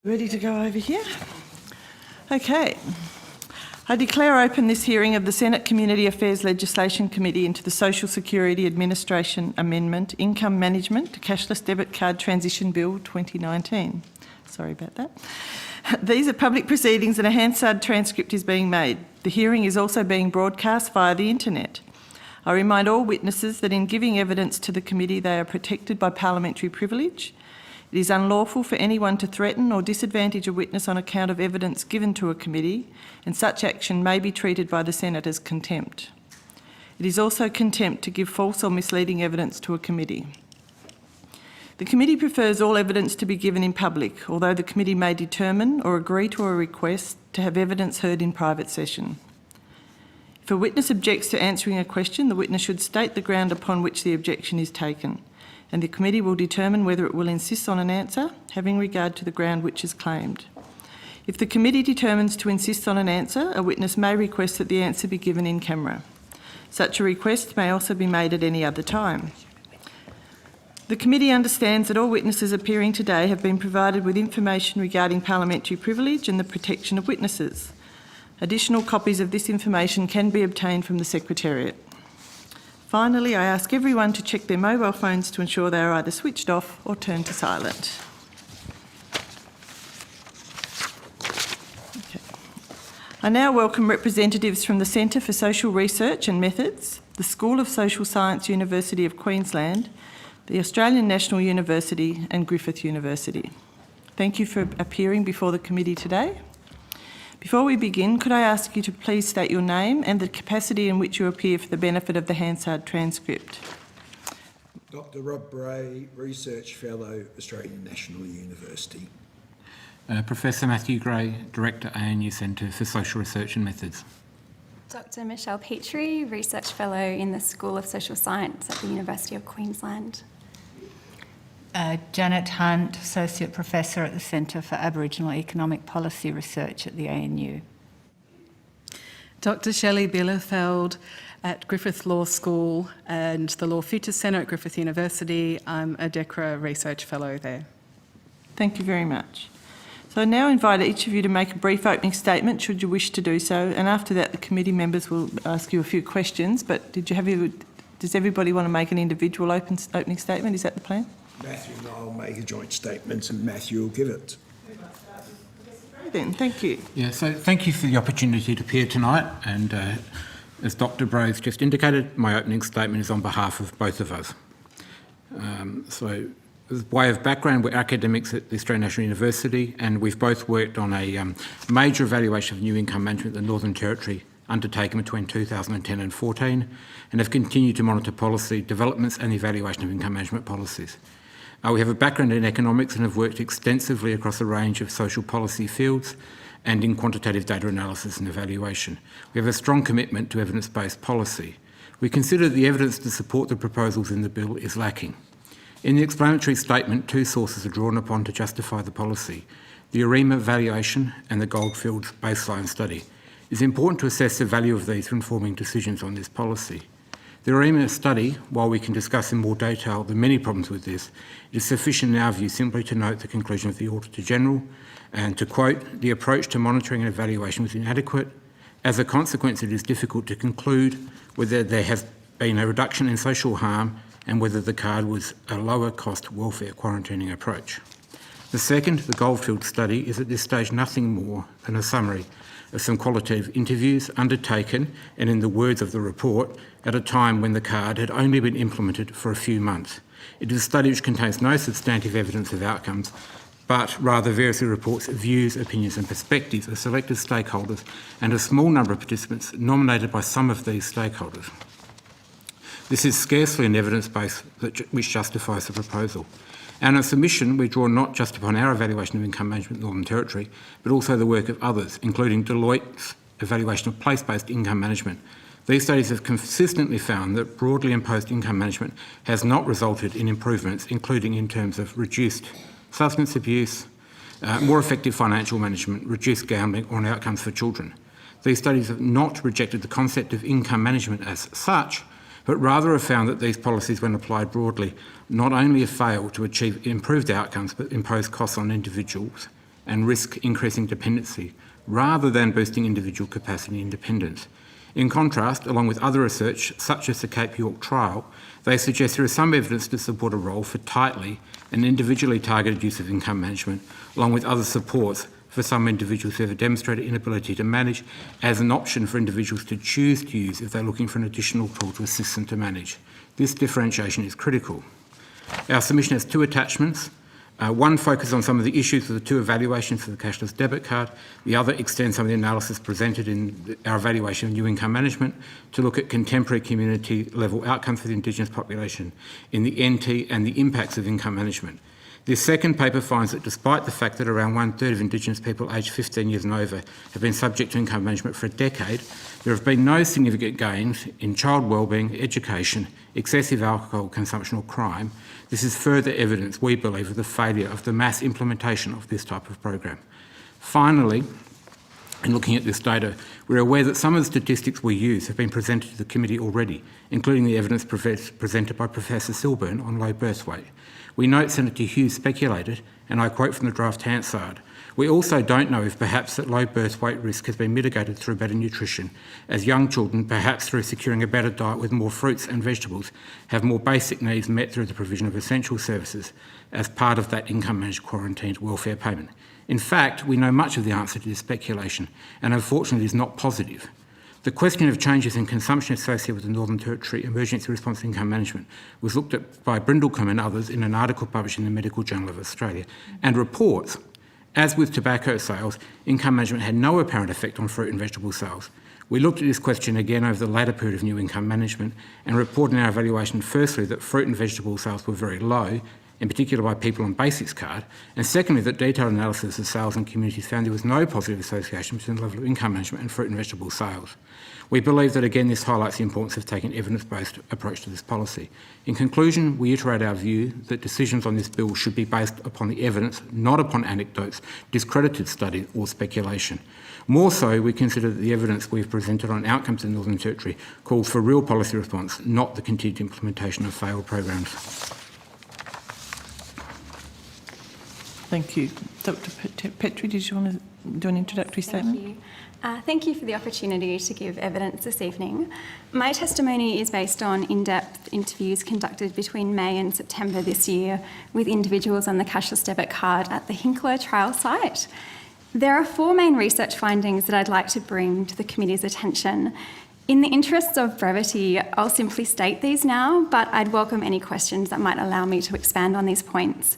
Ready to go over here? Okay. I declare open this hearing of the Senate Community Affairs Legislation Committee into the Social Security Administration Amendment Income Management Cashless Debit Card Transition Bill 2019. Sorry about that. These are public proceedings and a Hansard transcript is being made. The hearing is also being broadcast via the internet. I remind all witnesses that in giving evidence to the committee they are protected by parliamentary privilege. It is unlawful for anyone to threaten or disadvantage a witness on account of evidence given to a committee, and such action may be treated by the Senate as contempt. It is also contempt to give false or misleading evidence to a committee. The committee prefers all evidence to be given in public, although the committee may determine or agree to a request to have evidence heard in private session. If a witness objects to answering a question, the witness should state the ground upon which the objection is taken, and the committee will determine whether it will insist on an answer, having regard to the ground which is claimed. If the committee determines to insist on an answer, a witness may request that the answer be given in camera. Such a request may also be made at any other time. The committee understands that all witnesses appearing today have been provided with information regarding parliamentary privilege and the protection of witnesses. Additional copies of this information can be obtained from the Secretariat. Finally, I ask everyone to check their mobile phones to ensure they are either switched off or turned to silent. Okay. I now welcome representatives from the Centre for Social Research and Methods, the School of Social Science, University of Queensland, the Australian National University and Griffith University. Thank you for appearing before the committee today. Before we begin, could I ask you to please state your name and the capacity in which you appear for the benefit of the Hansard transcript? Dr. Rob Bray, Research Fellow, Australian National University. Professor Matthew Gray, Director, ANU Centre for Social Research and Methods. Dr. Michelle Petrie, Research Fellow in the School of Social Science at the University of Queensland. Janet Hunt, Associate Professor at the Centre for Aboriginal Economic Policy Research at the ANU. Dr. Shelley Bielefeld at Griffith Law School and the Law Futures Centre at Griffith University. I'm a DECRA Research Fellow there. Thank you very much. So I now invite each of you to make a brief opening statement should you wish to do so, and after that the committee members will ask you a few questions, but does everybody want to make an individual opening statement? Is that the plan? Matthew and I will make a joint statement and Matthew will give it. Then, thank you. Yeah, so thank you for the opportunity to appear tonight, and as Dr. Bray's just indicated, my opening statement is on behalf of both of us. So as way of background, we're academics at the Australian National University, and we've both worked on a major evaluation of new income management in the Northern Territory undertaken between 2010 and 14, and have continued to monitor policy developments and the evaluation of income management policies. We have a background in economics and have worked extensively across a range of social policy fields and in quantitative data analysis and evaluation. We have a strong commitment to evidence-based policy. We consider that the evidence to support the proposals in the bill is lacking. In the explanatory statement, two sources are drawn upon to justify the policy: the AREMA valuation and the Goldfields baseline study. It is important to assess the value of these for informing decisions on this policy. The AREMA study, while we can discuss in more detail the many problems with this, it is sufficient in our view simply to note the conclusion of the Auditor General and to quote, "The approach to monitoring and evaluation was inadequate. As a consequence, it is difficult to conclude whether there has been a reduction in social harm and whether the card was a lower cost welfare quarantining approach." The second, the Goldfield study, is at this stage nothing more than a summary of some qualitative interviews undertaken, and in the words of the report, at a time when the card had only been implemented for a few months. It is a study which contains no substantive evidence of outcomes, but rather variously reports views, opinions and perspectives of selected stakeholders and a small number of participants nominated by some of these stakeholders. This is scarcely an evidence base which justifies the proposal. And in submission, we draw not just upon our evaluation of income management in the Northern Territory, but also the work of others, including Deloitte's evaluation of place-based income management. These studies have consistently found that broadly imposed income management has not resulted in improvements, including in terms of reduced substance abuse, more effective financial management, reduced gambling, or outcomes for children. These studies have not rejected the concept of income management as such, but rather have found that these policies, when applied broadly, not only have failed to achieve improved outcomes, but impose costs on individuals and risk increasing dependency, rather than boosting individual capacity and independence. In contrast, along with other research, such as the Cape York trial, they suggest there is some evidence to support a role for tightly and individually targeted use of income management, along with other supports for some individuals who have a demonstrated inability to manage, as an option for individuals to choose to use if they're looking for an additional tool to assist them to manage. This differentiation is critical. Our submission has 2 attachments. One focuses on some of the issues with the 2 evaluations for the cashless debit card. The other extends some of the analysis presented in our evaluation of new income management to look at contemporary community level outcomes for the Indigenous population in the NT and the impacts of income management. This second paper finds that despite the fact that around 1/3 of Indigenous people aged 15 years and over have been subject to income management for a decade, there have been no significant gains in child wellbeing, education, excessive alcohol consumption or crime. This is further evidence, we believe, of the failure of the mass implementation of this type of program. Finally, in looking at this data, we're aware that some of the statistics we use have been presented to the committee already, including the evidence presented by Professor Silburn on low birth weight. We note Senator Hughes speculated, and I quote from the draft Hansard, "We also don't know if perhaps that low birth weight risk has been mitigated through better nutrition, as young children, perhaps through securing a better diet with more fruits and vegetables, have more basic needs met through the provision of essential services as part of that income-managed quarantined welfare payment." In fact, we know much of the answer to this speculation, and unfortunately it is not positive. The question of changes in consumption associated with the Northern Territory Emergency Response to Income Management was looked at by Brindlecombe and others in an article published in the Medical Journal of Australia, and reports, as with tobacco sales, income management had no apparent effect on fruit and vegetable sales. We looked at this question again over the latter period of new income management and reported in our evaluation firstly that fruit and vegetable sales were very low, in particular by people on Basics card, and secondly that detailed analysis of sales and communities found there was no positive association between the level of income management and fruit and vegetable sales. We believe that again this highlights the importance of taking an evidence-based approach to this policy. In conclusion, we iterate our view that decisions on this bill should be based upon the evidence, not upon anecdotes, discredited studies or speculation. More so, we consider that the evidence we've presented on outcomes in the Northern Territory calls for real policy response, not the continued implementation of failed programs. Thank you. Dr. Petrie, did you want to do an introductory statement? Thank you. Thank you for the opportunity to give evidence this evening. My testimony is based on in-depth interviews conducted between May and September this year with individuals on the cashless debit card at the Hinkler trial site. There are 4 main research findings that I'd like to bring to the committee's attention. In the interests of brevity, I'll simply state these now, but I'd welcome any questions that might allow me to expand on these points.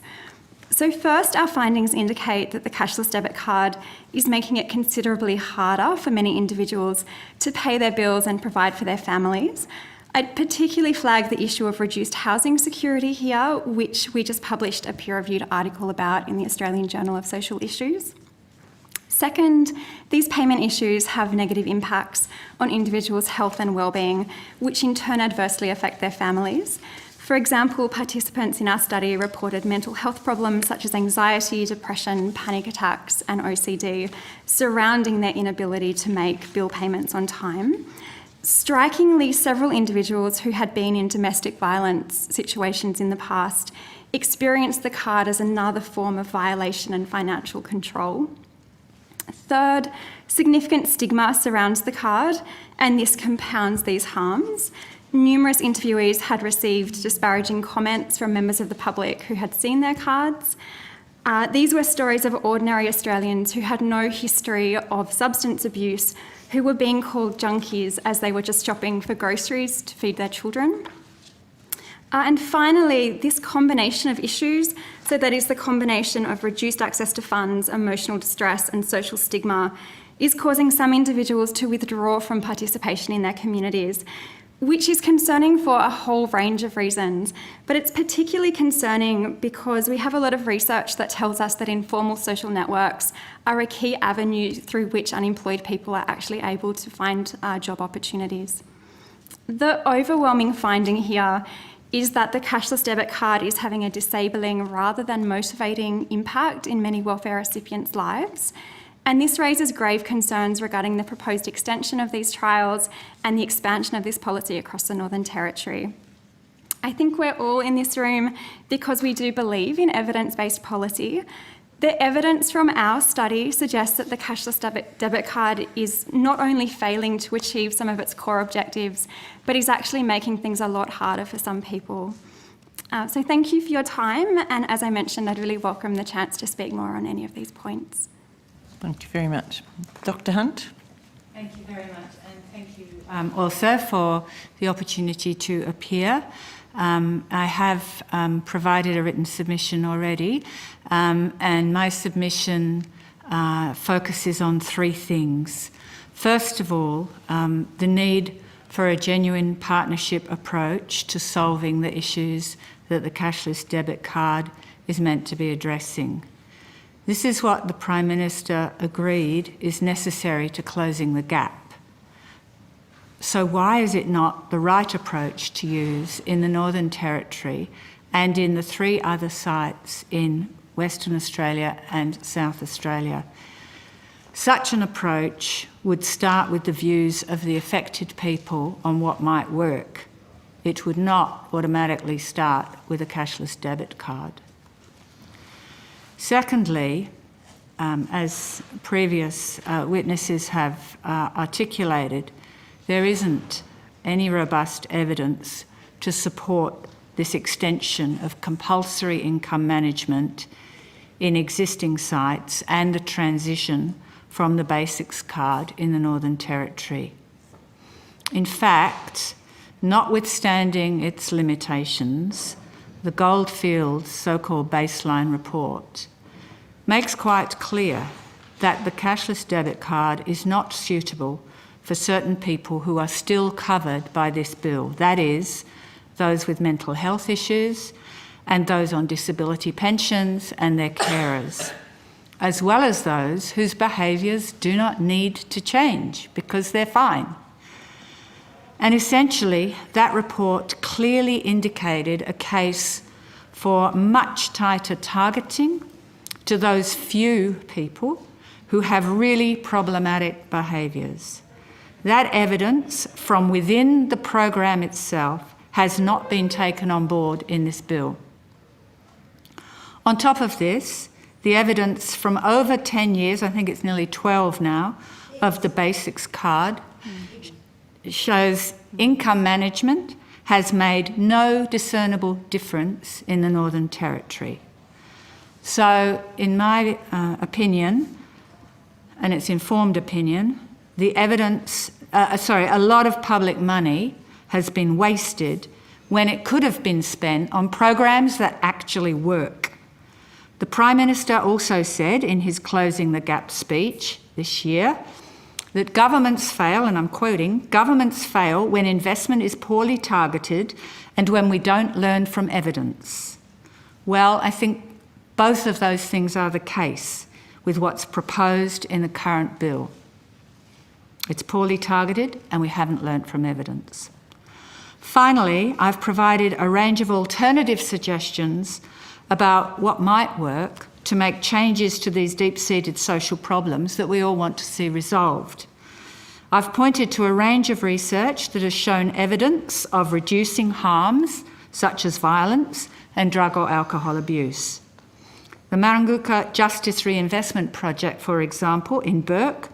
So first, our findings indicate that the cashless debit card is making it considerably harder for many individuals to pay their bills and provide for their families. I'd particularly flag the issue of reduced housing security here, which we just published a peer-reviewed article about in the Australian Journal of Social Issues. Second, these payment issues have negative impacts on individuals' health and wellbeing, which in turn adversely affect their families. For example, participants in our study reported mental health problems such as anxiety, depression, panic attacks, and OCD surrounding their inability to make bill payments on time. Strikingly, several individuals who had been in domestic violence situations in the past experienced the card as another form of violation and financial control. Third, significant stigma surrounds the card, and this compounds these harms. Numerous interviewees had received disparaging comments from members of the public who had seen their cards. These were stories of ordinary Australians who had no history of substance abuse, who were being called junkies as they were just shopping for groceries to feed their children. And finally, this combination of issues, so that is the combination of reduced access to funds, emotional distress and social stigma, is causing some individuals to withdraw from participation in their communities, which is concerning for a whole range of reasons. But it's particularly concerning because we have a lot of research that tells us that informal social networks are a key avenue through which unemployed people are actually able to find job opportunities. The overwhelming finding here is that the cashless debit card is having a disabling rather than motivating impact in many welfare recipients' lives. And this raises grave concerns regarding the proposed extension of these trials and the expansion of this policy across the Northern Territory. I think we're all in this room because we do believe in evidence-based policy, The evidence from our study suggests that the cashless debit card is not only failing to achieve some of its core objectives, but is actually making things a lot harder for some people. So thank you for your time, and as I mentioned, I'd really welcome the chance to speak more on any of these points. Thank you very much. Dr Hunt? Thank you very much, and thank you also for the opportunity to appear. I have provided a written submission already, and my submission focuses on three things. First of all, the need for a genuine partnership approach to solving the issues that the cashless debit card is meant to be addressing. This is what the Prime Minister agreed is necessary to closing the gap. So why is it not the right approach to use in the Northern Territory and in the 3 other sites in Western Australia and South Australia? Such an approach would start with the views of the affected people on what might work. It would not automatically start with a cashless debit card. Secondly, as previous witnesses have articulated, there isn't any robust evidence to support this extension of compulsory income management in existing sites and the transition from the basics card in the Northern Territory. In fact, notwithstanding its limitations, the Goldfields so-called baseline report makes quite clear that the cashless debit card is not suitable for certain people who are still covered by this bill. That is, those with mental health issues and those on disability pensions and their carers, as well as those whose behaviours do not need to change because they're fine. And essentially, that report clearly indicated a case for much tighter targeting to those few people who have really problematic behaviours. That evidence from within the program itself has not been taken on board in this bill. On top of this, the evidence from over 10 years, I think it's nearly 12 now, of the basics card shows income management has made no discernible difference in the Northern Territory. So, in my opinion, and it's informed opinion, the evidence, a lot of public money has been wasted when it could have been spent on programs that actually work. The Prime Minister also said in his Closing the Gap speech this year that governments fail, and I'm quoting, "Governments fail when investment is poorly targeted and when we don't learn from evidence." Well, I think both of those things are the case with what's proposed in the current bill. It's poorly targeted and we haven't learnt from evidence. Finally, I've provided a range of alternative suggestions about what might work to make changes to these deep-seated social problems that we all want to see resolved. I've pointed to a range of research that has shown evidence of reducing harms such as violence and drug or alcohol abuse. The Maranguka Justice Reinvestment Project, for example, in Bourke,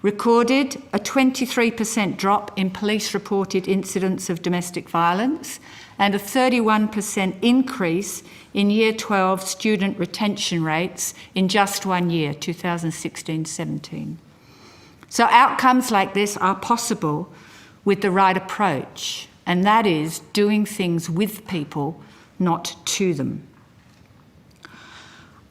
recorded a 23% drop in police-reported incidents of domestic violence and a 31% increase in Year 12 student retention rates in just 1 year, 2016-17. So outcomes like this are possible with the right approach, and that is doing things with people, not to them.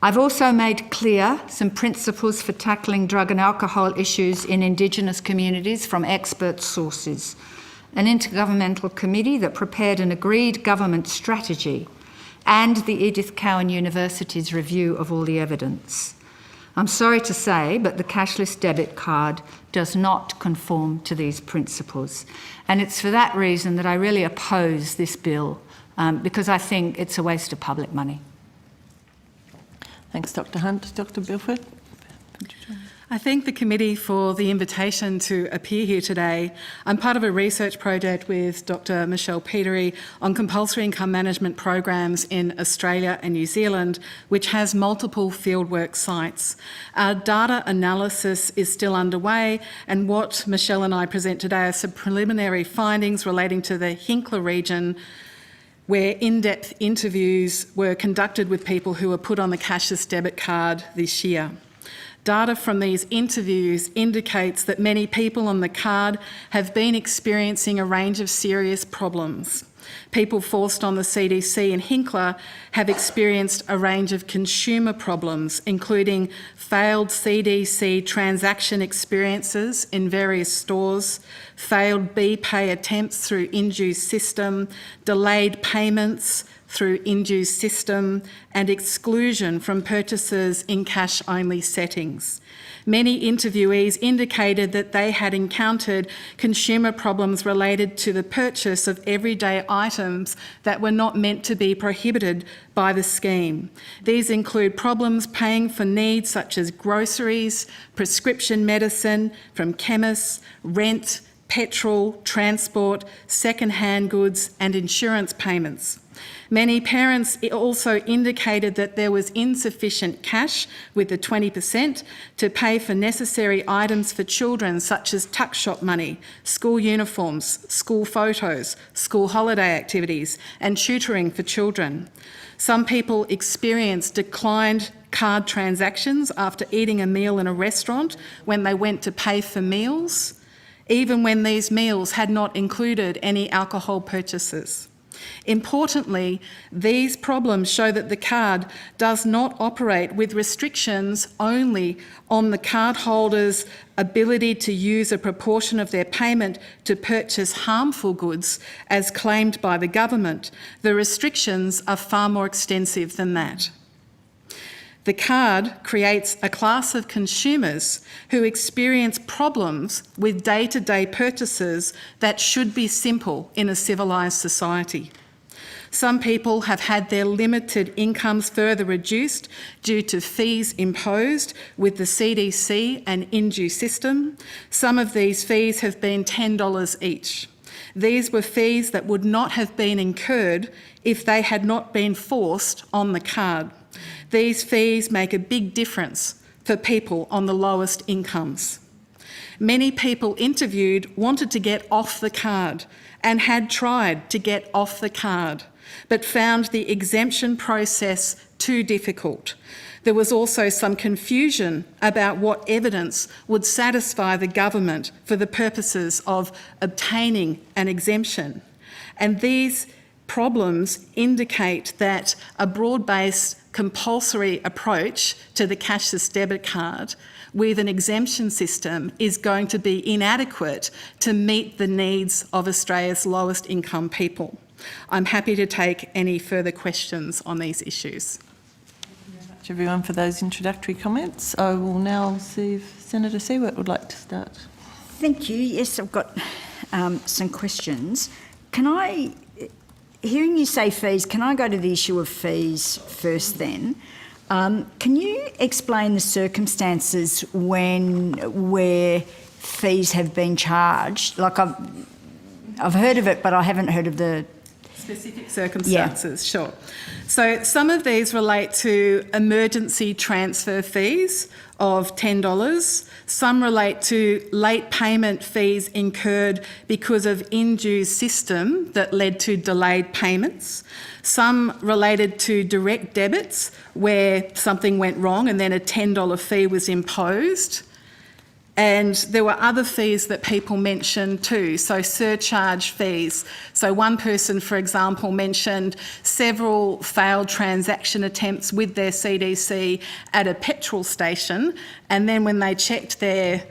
I've also made clear some principles for tackling drug and alcohol issues in Indigenous communities from expert sources, an intergovernmental committee that prepared an agreed government strategy, and the Edith Cowan University's review of all the evidence. I'm sorry to say, but the cashless debit card does not conform to these principles. And it's for that reason that I really oppose this bill, because I think it's a waste of public money. Thanks, Dr Hunt. Dr Bilford? I thank the committee for the invitation to appear here today. I'm part of a research project with Dr. Michelle Petery on compulsory income management programs in Australia and New Zealand, which has multiple fieldwork sites. Our data analysis is still underway, and what Michelle and I present today are some preliminary findings relating to the Hinkler region, where in-depth interviews were conducted with people who were put on the cashless debit card this year. Data from these interviews indicates that many people on the card have been experiencing a range of serious problems. People forced on the CDC in Hinkler have experienced a range of consumer problems, including failed CDC transaction experiences in various stores, failed BPay attempts through indue system, delayed payments through indue system, and exclusion from purchases in cash-only settings. Many interviewees indicated that they had encountered consumer problems related to the purchase of everyday items that were not meant to be prohibited by the scheme. These include problems paying for needs such as groceries, prescription medicine from chemists, rent, petrol, transport, second-hand goods, and insurance payments. Many parents also indicated that there was insufficient cash, with the 20%, to pay for necessary items for children such as tuck shop money, school uniforms, school photos, school holiday activities, and tutoring for children. Some people experienced declined card transactions after eating a meal in a restaurant when they went to pay for meals, even when these meals had not included any alcohol purchases. Importantly, these problems show that the card does not operate with restrictions only on the cardholder's ability to use a proportion of their payment to purchase harmful goods, as claimed by the government. The restrictions are far more extensive than that. The card creates a class of consumers who experience problems with day-to-day purchases that should be simple in a civilised society. Some people have had their limited incomes further reduced due to fees imposed with the CDC and indue system. Some of these fees have been $10 each. These were fees that would not have been incurred if they had not been forced on the card. These fees make a big difference for people on the lowest incomes. Many people interviewed wanted to get off the card and had tried to get off the card, but found the exemption process too difficult. There was also some confusion about what evidence would satisfy the government for the purposes of obtaining an exemption. And these problems indicate that a broad-based compulsory approach to the cashless debit card with an exemption system is going to be inadequate to meet the needs of Australia's lowest income people. I'm happy to take any further questions on these issues. Thank you very much, everyone, for those introductory comments. I will now see if Senator Siewert would like to start. Thank you. Yes, I've got some questions. Hearing you say fees, can I go to the issue of fees first then? Can you explain the circumstances where fees have been charged? Like I've heard of it, but I haven't heard of the specific circumstances, Sure. So some of these relate to emergency transfer fees of $10. Some relate to late payment fees incurred because of indue system that led to delayed payments. Some related to direct debits where something went wrong and then a $10 fee was imposed. And there were other fees that people mentioned too, so surcharge fees. So one person, for example, mentioned several failed transaction attempts with their CDC at a petrol station, and then when they checked their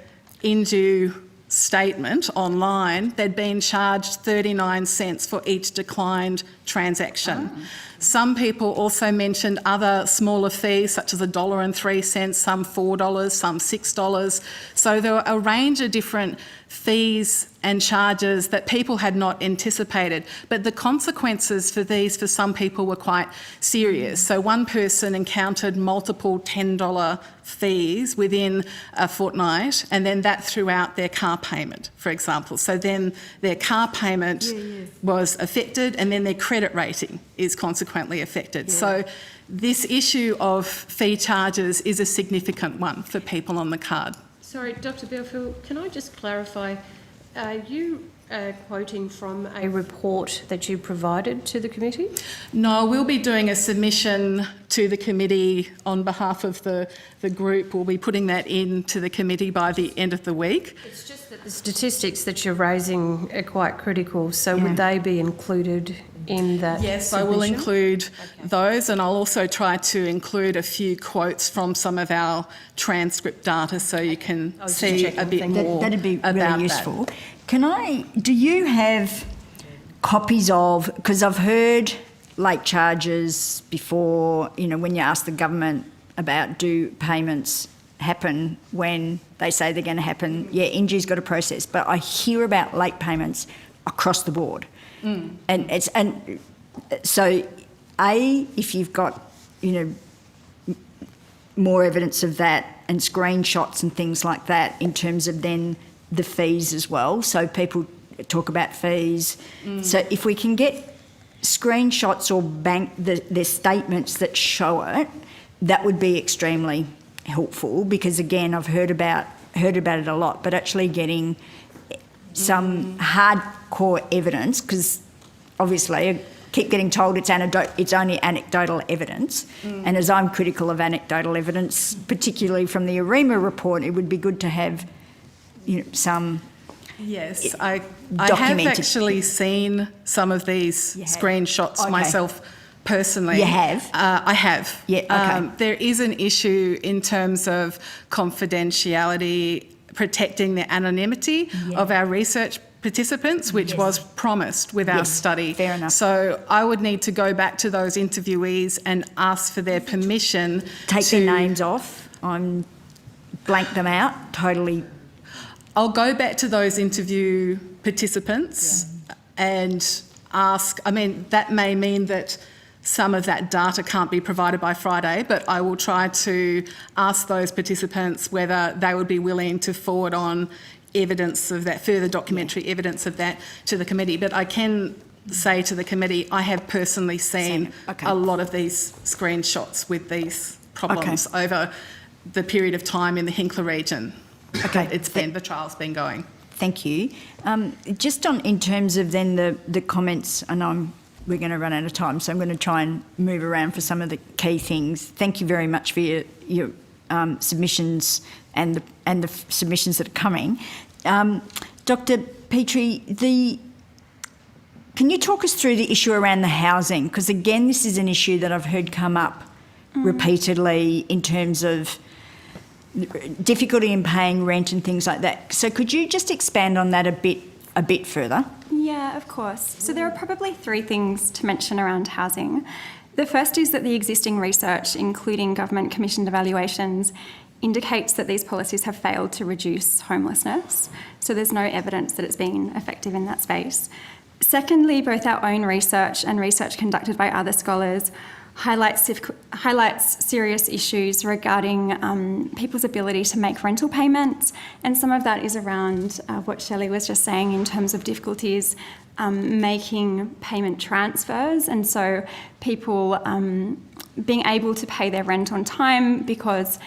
indue statement online, they'd been charged 39 cents for each declined transaction. Some people also mentioned other smaller fees, such as $1.03, some $4, some $6. So there were a range of different fees and charges that people had not anticipated. But the consequences for these for some people were quite serious. So one person encountered multiple $10 fees within a fortnight, and then that threw out their car payment, for example. So then their car payment was affected, and then their credit rating is consequently affected. So this issue of fee charges is a significant one for people on the card. Sorry, Dr. Belfield, can I just clarify? Are you quoting from a report that you provided to the committee? No, we'll be doing a submission to the committee on behalf of the group. We'll be putting that into the committee by the end of the week. It's just that the statistics that you're raising are quite critical, so would they be included in that Yes, submission? I will include those, and I'll also try to include a few quotes from some of our transcript data so you can see a bit more That'd be about really useful. Do you have copies of, because I've heard late charges before, you know, when you ask the government about do payments happen when they say they're going to happen, Indue's got a process, but I hear about late payments across the board. And so if you've got, you know, more evidence of that and screenshots and things like that in terms of then the fees as well. So people talk about fees. So if we can get screenshots or their statements that show it, that would be extremely helpful, because again, I've heard about it a lot, but actually getting some hardcore evidence, because obviously I keep getting told it's only anecdotal evidence, and as I'm critical of anecdotal evidence, particularly from the AREMA report, it would be good to have, you know, some. Yes, I have actually seen some of these screenshots myself personally. You have? I have. Yeah, okay. There is an issue in terms of confidentiality, protecting the anonymity of our research participants, which was promised with our study. Fair enough. So I would need to go back to those interviewees and ask for their permission Take their names off. Blank them out. Totally. I'll go back to those interview participants and ask. I mean, that may mean that some of that data can't be provided by Friday, but I will try to ask those participants whether they would be willing to forward on evidence of that, further documentary evidence of that to the committee. But I can say to the committee, I have personally seen a lot of these screenshots with these problems over the period of time in the Hinkler region. The trial's been going. Thank you. Just in terms of then the comments, and we're going to run out of time, so I'm going to try and move around for some of the key things. Thank you very much for your submissions and the submissions that are coming. Dr. Petrie, can you talk us through the issue around the housing? Because again, this is an issue that I've heard come up repeatedly in terms of difficulty in paying rent and things like that. So could you just expand on that a bit further? Yeah, of course. So there are probably three things to mention around housing. The first is that the existing research, including government commissioned evaluations, indicates that these policies have failed to reduce homelessness. So there's no evidence that it's been effective in that space. Secondly, both our own research and research conducted by other scholars highlights serious issues regarding people's ability to make rental payments, and some of that is around what Shelley was just saying in terms of difficulties making payment transfers, and so people being able to pay their rent on time because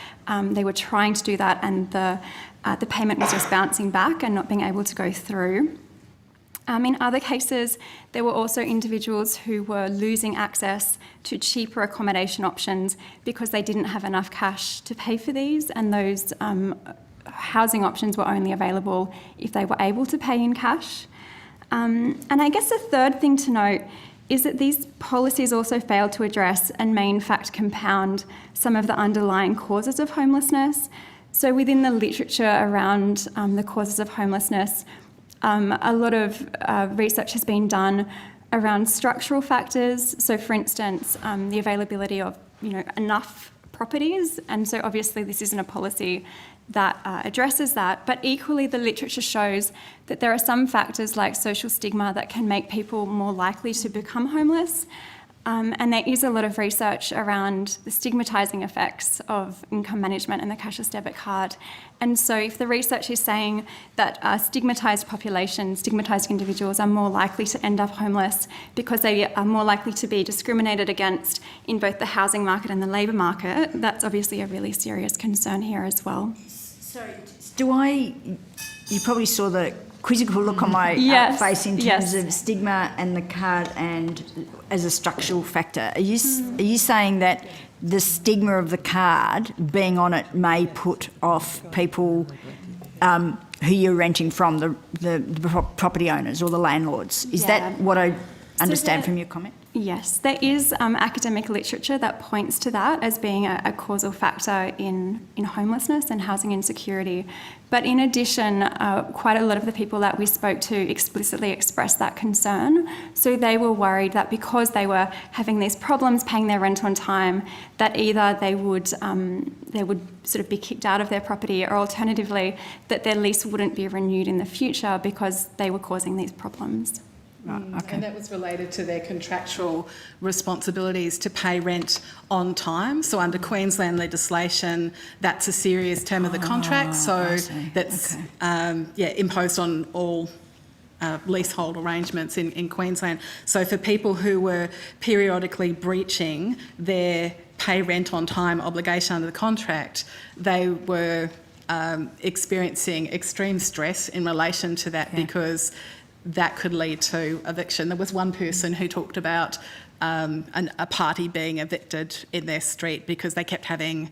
they were trying to do that and the payment was just bouncing back and not being able to go through. In other cases, there were also individuals who were losing access to cheaper accommodation options because they didn't have enough cash to pay for these, and those housing options were only available if they were able to pay in cash. And I guess the third thing to note is that these policies also fail to address and may in fact compound some of the underlying causes of homelessness. So within the literature around the causes of homelessness, a lot of research has been done around structural factors. So, for instance, the availability of enough properties, and so obviously this isn't a policy that addresses that, but equally the literature shows that there are some factors like social stigma that can make people more likely to become homeless. And there is a lot of research around the stigmatising effects of income management and the cashless debit card. And so if the research is saying that stigmatised populations, stigmatised individuals are more likely to end up homeless because they are more likely to be discriminated against in both the housing market and the labour market, that's obviously a really serious concern here as well. Sorry, you probably saw the quizzical look on my face in terms of stigma and the card and as a structural factor. Are you saying that the stigma of the card being on it may put off people who you're renting from, the property owners or the landlords? Is that what I understand from your comment? Yes, there is academic literature that points to that as being a causal factor in homelessness and housing insecurity. But in addition, quite a lot of the people that we spoke to explicitly expressed that concern. So they were worried that because they were having these problems paying their rent on time, that either they would sort of be kicked out of their property, or alternatively that their lease wouldn't be renewed in the future because they were causing these problems. Right, okay. And that was related to their contractual responsibilities to pay rent on time. So under Queensland legislation, that's a serious term of the contract. So that's imposed on all leasehold arrangements in Queensland. So for people who were periodically breaching their pay rent on time obligation under the contract, they were experiencing extreme stress in relation to that because that could lead to eviction. There was one person who talked about a party being evicted in their street because they kept having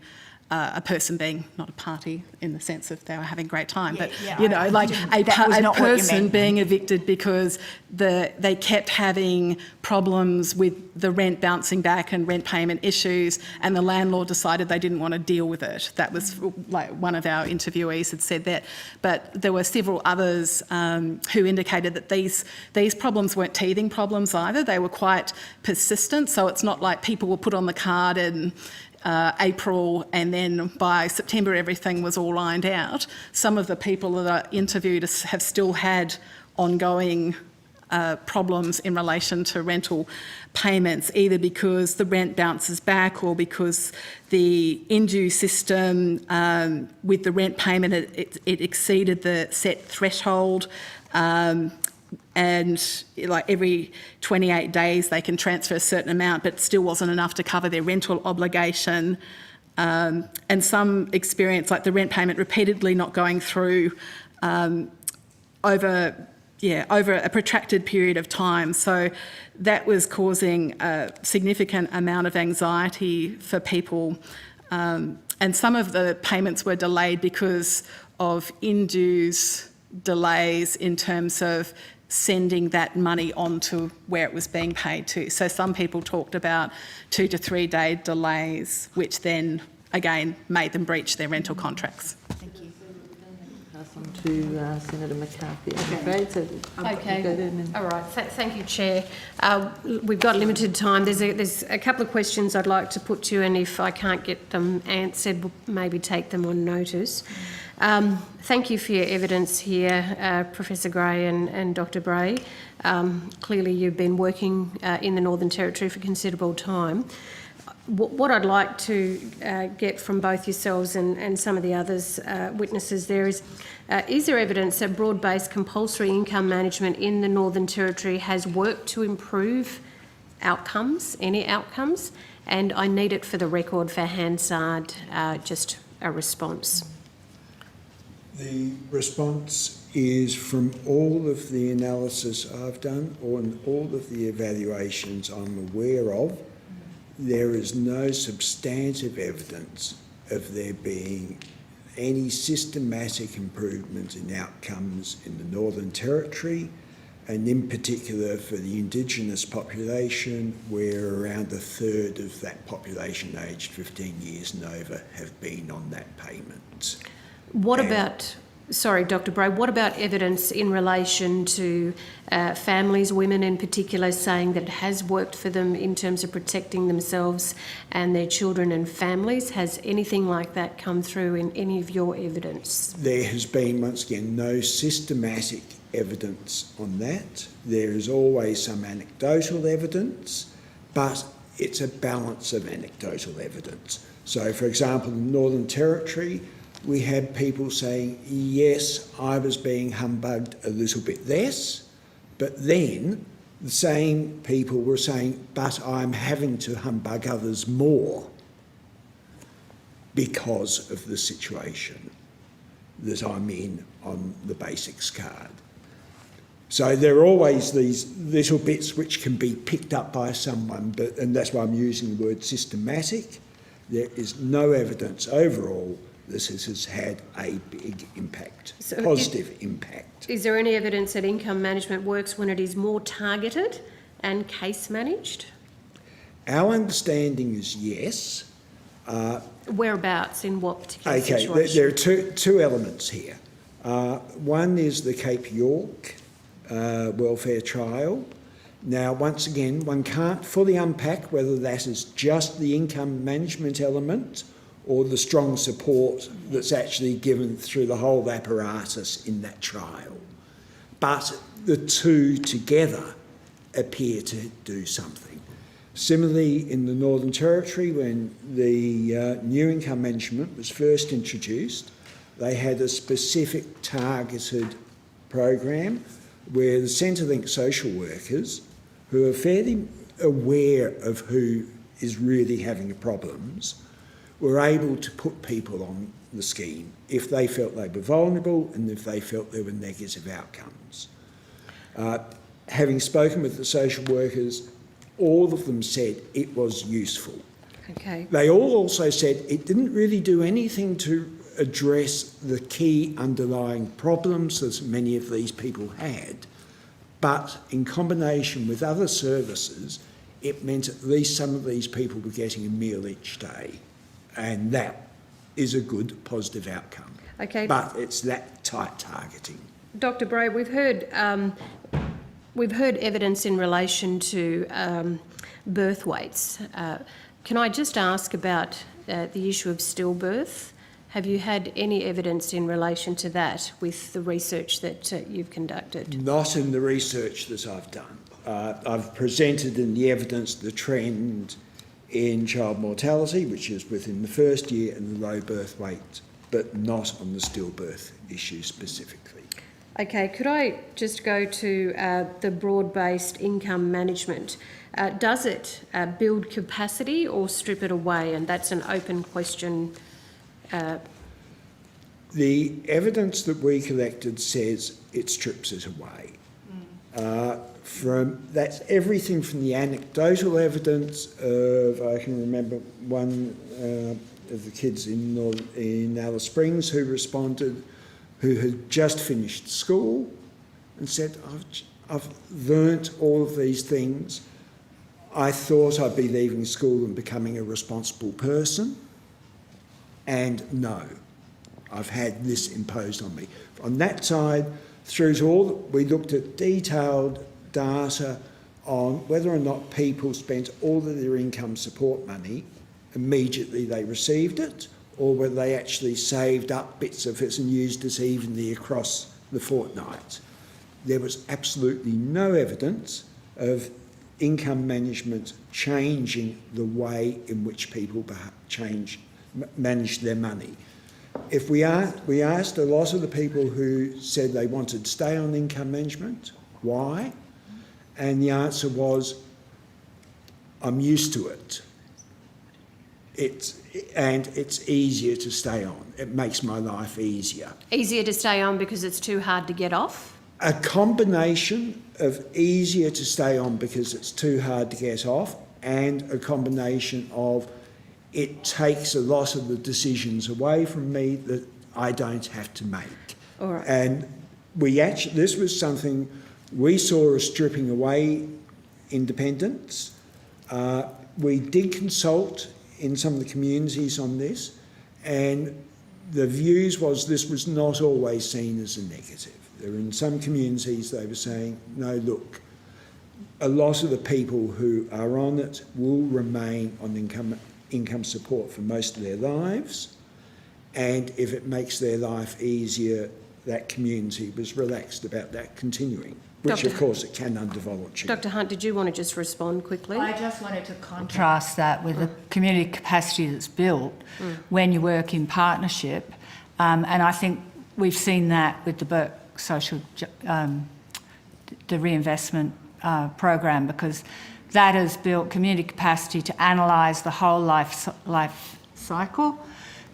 a person being, not a party in the sense of they were having a great time, but a person being evicted because they kept having problems with the rent bouncing back and rent payment issues, and the landlord decided they didn't want to deal with it. That was like one of our interviewees had said that. But there were several others who indicated that these problems weren't teething problems either. They were quite persistent. So it's not like people were put on the card and April and then by September everything was all lined out. Some of the people that I interviewed have still had ongoing problems in relation to rental payments, either because the rent bounces back or because the indue system with the rent payment, it exceeded the set threshold. And like every 28 days they can transfer a certain amount, but it still wasn't enough to cover their rental obligation. And some experience like the rent payment repeatedly not going through over a protracted period of time. So that was causing a significant amount of anxiety for people. And some of the payments were delayed because of indues delays in terms of sending that money on to where it was being paid to. So some people talked about 2 to 3 day delays, which then again made them breach their rental contracts. Thank you. Pass on to Senator McCarthy, I'm afraid. So All right. Thank you, Chair. We've got limited time. There's a couple of questions I'd like to put to you, and if I can't get them answered, we'll maybe take them on notice. Thank you for your evidence here, Professor Gray and Dr. Bray. Clearly you've been working in the Northern Territory for considerable time. What I'd like to get from both yourselves and some of the others witnesses there is there evidence that broad-based compulsory income management in the Northern Territory has worked to improve outcomes, any outcomes? And I need it for the record for Hansard, just a response. The response is from all of the analysis I've done, on all of the evaluations I'm aware of, there is no substantive evidence of there being any systematic improvements in outcomes in the Northern Territory, and in particular for the Indigenous population, where around a third of that population aged 15 years and over have been on that payment. What about Sorry, Dr. Bray, what about evidence in relation to families, women in particular, saying that it has worked for them in terms of protecting themselves and their children and families? Has anything like that come through in any of your evidence? There has been, once again, no systematic evidence on that. There is always some anecdotal evidence, but it's a balance of anecdotal evidence. So, for example, in the Northern Territory, we had people saying, yes, I was being humbugged a little bit less, but then the same people were saying, but I'm having to humbug others more because of the situation that I'm in on the basics card. So there are always these little bits which can be picked up by someone, and that's why I'm using the word systematic. There is no evidence overall this has had a big impact, positive impact. Is there any evidence that income management works when it is more targeted and case managed? Our understanding is yes. Whereabouts, in what particular Okay, situation? there are two elements here. One is the Cape York welfare trial. Now, once again, one can't fully unpack whether that is just the income management element or the strong support that's actually given through the whole apparatus in that trial. But the two together appear to do something. Similarly, in the Northern Territory, when the new income management was first introduced, they had a specific targeted program where the centrelink social workers, who are fairly aware of who is really having problems, were able to put people on the scheme if they felt they were vulnerable and if they felt there were negative outcomes. Having spoken with the social workers, all of them said it was useful. Okay. They all also said it didn't really do anything to address the key underlying problems that many of these people had, but in combination with other services, it meant at least some of these people were getting a meal each day. And that is a good, positive outcome. Okay. But it's that tight targeting. Dr. Bray, we've heard evidence in relation to birth weights. Can I just ask about the issue of stillbirth? Have you had any evidence in relation to that with the research that you've conducted? Not in the research that I've done. I've presented in the evidence the trend in child mortality, which is within the first year, and the low birth weight, but not on the stillbirth issue specifically. Okay, could I just go to the broad-based income management? Does it build capacity or strip it away? And that's an open question. The evidence that we collected says it strips it away. That's everything from the anecdotal evidence of, I can remember one of the kids in Alice Springs who responded, who had just finished school and said, I've learnt all of these things. I thought I'd be leaving school and becoming a responsible person, and no, I've had this imposed on me. On that side, through to all, we looked at detailed data on whether or not people spent all of their income support money immediately they received it, or whether they actually saved up bits of it and used it evenly across the fortnight. There was absolutely no evidence of income management changing the way in which people manage their money. If we asked a lot of the people who said they wanted to stay on income management, why? And the answer was, I'm used to it. It's easier to stay on. It makes my life easier. Easier to stay on because it's too hard to get off? A combination of easier to stay on because it's too hard to get off, and a combination of it takes a lot of the decisions away from me that I don't have to make. All right. And this was something we saw as stripping away independence. We did consult in some of the communities on this, and the views was this was not always seen as a negative. There in some communities they were saying, no, look, a lot of the people who are on it will remain on income support for most of their lives, and if it makes their life easier, that community was relaxed about that continuing, which of course it can under voluntary. Dr Hunt, did you want to just respond quickly? I just wanted to contrast that with the community capacity that's built when you work in partnership, and I think we've seen that with the Burke the reinvestment program, because that has built community capacity to analyse the whole life cycle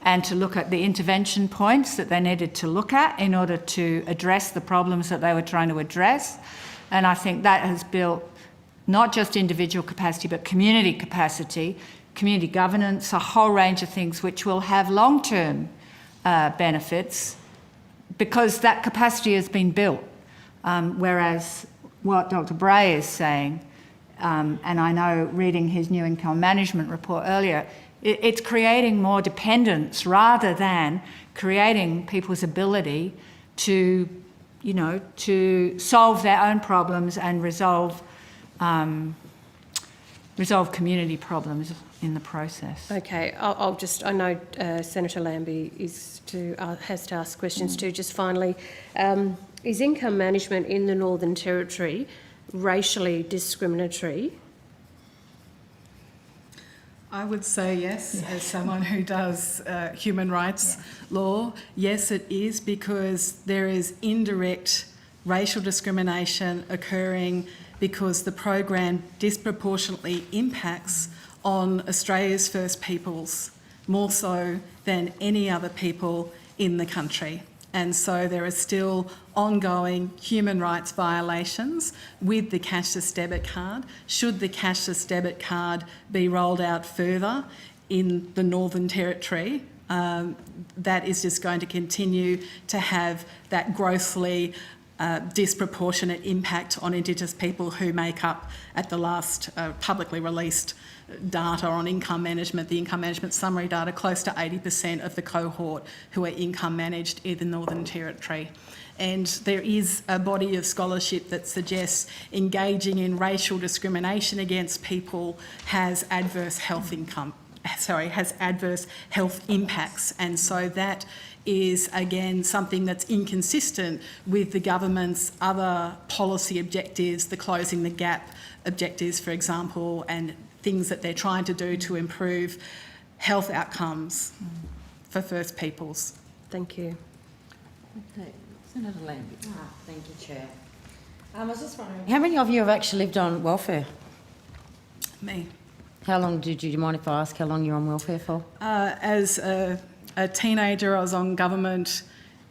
and to look at the intervention points that they needed to look at in order to address the problems that they were trying to address. And I think that has built not just individual capacity, but community capacity, community governance, a whole range of things which will have long-term benefits because that capacity has been built. Whereas what Dr Bray is saying, and I know reading his new income management report earlier, it's creating more dependence rather than creating people's ability to, to solve their own problems and resolve community problems in the process. Okay, I know Senator Lambie has to ask questions too. Just finally, is income management in the Northern Territory racially discriminatory? I would say yes, as someone who does human rights law. Yes, it is, because there is indirect racial discrimination occurring because the program disproportionately impacts on Australia's First Peoples, more so than any other people in the country. And so there are still ongoing human rights violations with the cashless debit card. Should the cashless debit card be rolled out further in the Northern Territory, that is just going to continue to have that grossly disproportionate impact on Indigenous people who make up, at the last publicly released data on income management, the income management summary data, close to 80% of the cohort who are income managed in the Northern Territory. And there is a body of scholarship that suggests engaging in racial discrimination against people has adverse health impacts. And so that is, again, something that's inconsistent with the government's other policy objectives, the closing the gap objectives, for example, and things that they're trying to do to improve health outcomes for First Peoples. Thank you. Okay, Senator Lambie. Thank you, Chair. I was just wondering, how many of you have actually lived on welfare? Me. How long do you mind if I ask how long you're on welfare for? As a teenager, I was on government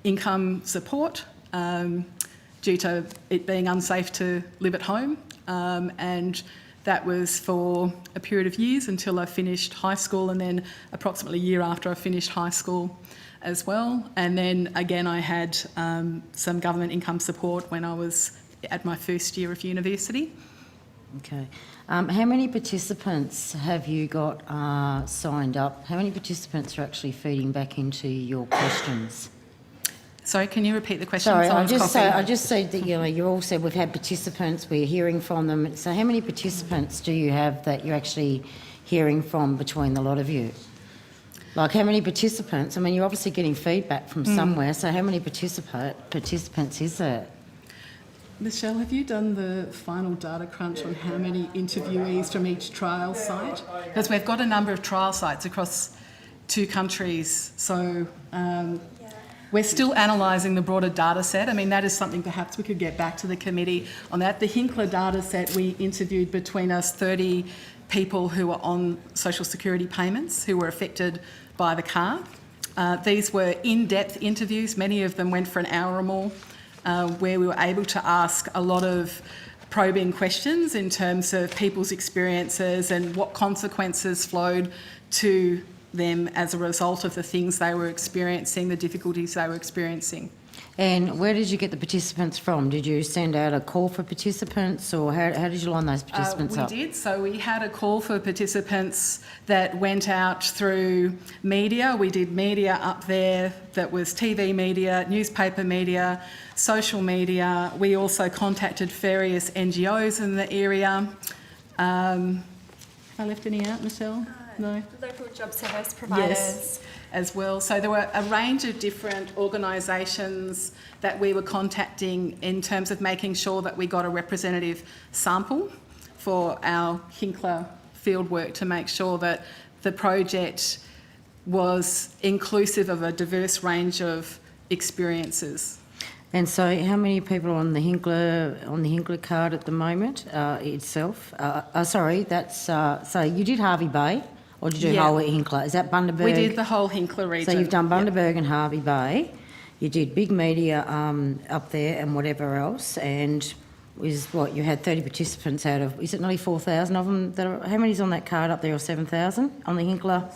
income support due to it being unsafe to live at home, and that was for a period of years until I finished high school, and then approximately a year after I finished high school as well. And then again, I had some government income support when I was at my first year of university. Okay. How many participants have you got signed up? How many participants are actually feeding back into your questions? Sorry, can you repeat the question? Sorry, I just said that you all said we've had participants, we're hearing from them. So how many participants do you have that you're actually hearing from between the lot of you? Like how many participants? I mean, you're obviously getting feedback from somewhere. So how many participants is there? Michelle, have you done the final data crunch on how many interviewees from each trial site? Because we've got a number of trial sites across 2 countries, so we're still analysing the broader data set. I mean, that is something perhaps we could get back to the committee on that. The Hinkler data set, we interviewed between us 30 people who were on social security payments who were affected by the card. These were in-depth interviews. Many of them went for an hour or more, where we were able to ask a lot of probing questions in terms of people's experiences and what consequences flowed to them as a result of the things they were experiencing, the difficulties they were experiencing. And where did you get the participants from? Did you send out a call for participants, or how did you line those participants up? We did. So we had a call for participants that went out through media. We did media up there that was TV media, newspaper media, social media. We also contacted various NGOs in the area. Have I left any out, Michelle? No? Local job service providers. Yes, as well. So there were a range of different organisations that we were contacting in terms of making sure that we got a representative sample for our Hinkler fieldwork to make sure that the project was inclusive of a diverse range of experiences. And so, how many people are on the Hinkler card at the moment itself? Sorry, that's so you did Harvey Bay, or did you do whole Hinkler? Is that Bundaberg? We did the whole Hinkler region. So you've done Bundaberg and Harvey Bay. You did big media up there and whatever else, and is what you had 30 participants out of? Is it nearly 4,000 of them? How many's on that card up there, or 7,000 on the Hinkler?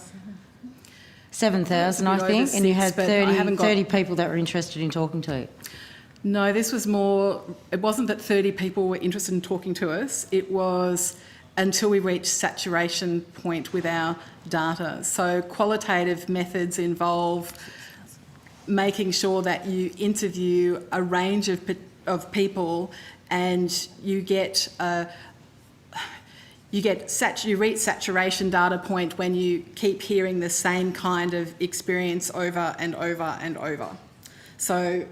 7,000, I think, and you had 30 people that were interested in talking to you. No, this was more, it wasn't that 30 people were interested in talking to us, it was until we reached saturation point with our data. So qualitative methods involve making sure that you interview a range of people and you reach saturation data point when you keep hearing the same kind of experience over and over and over. So,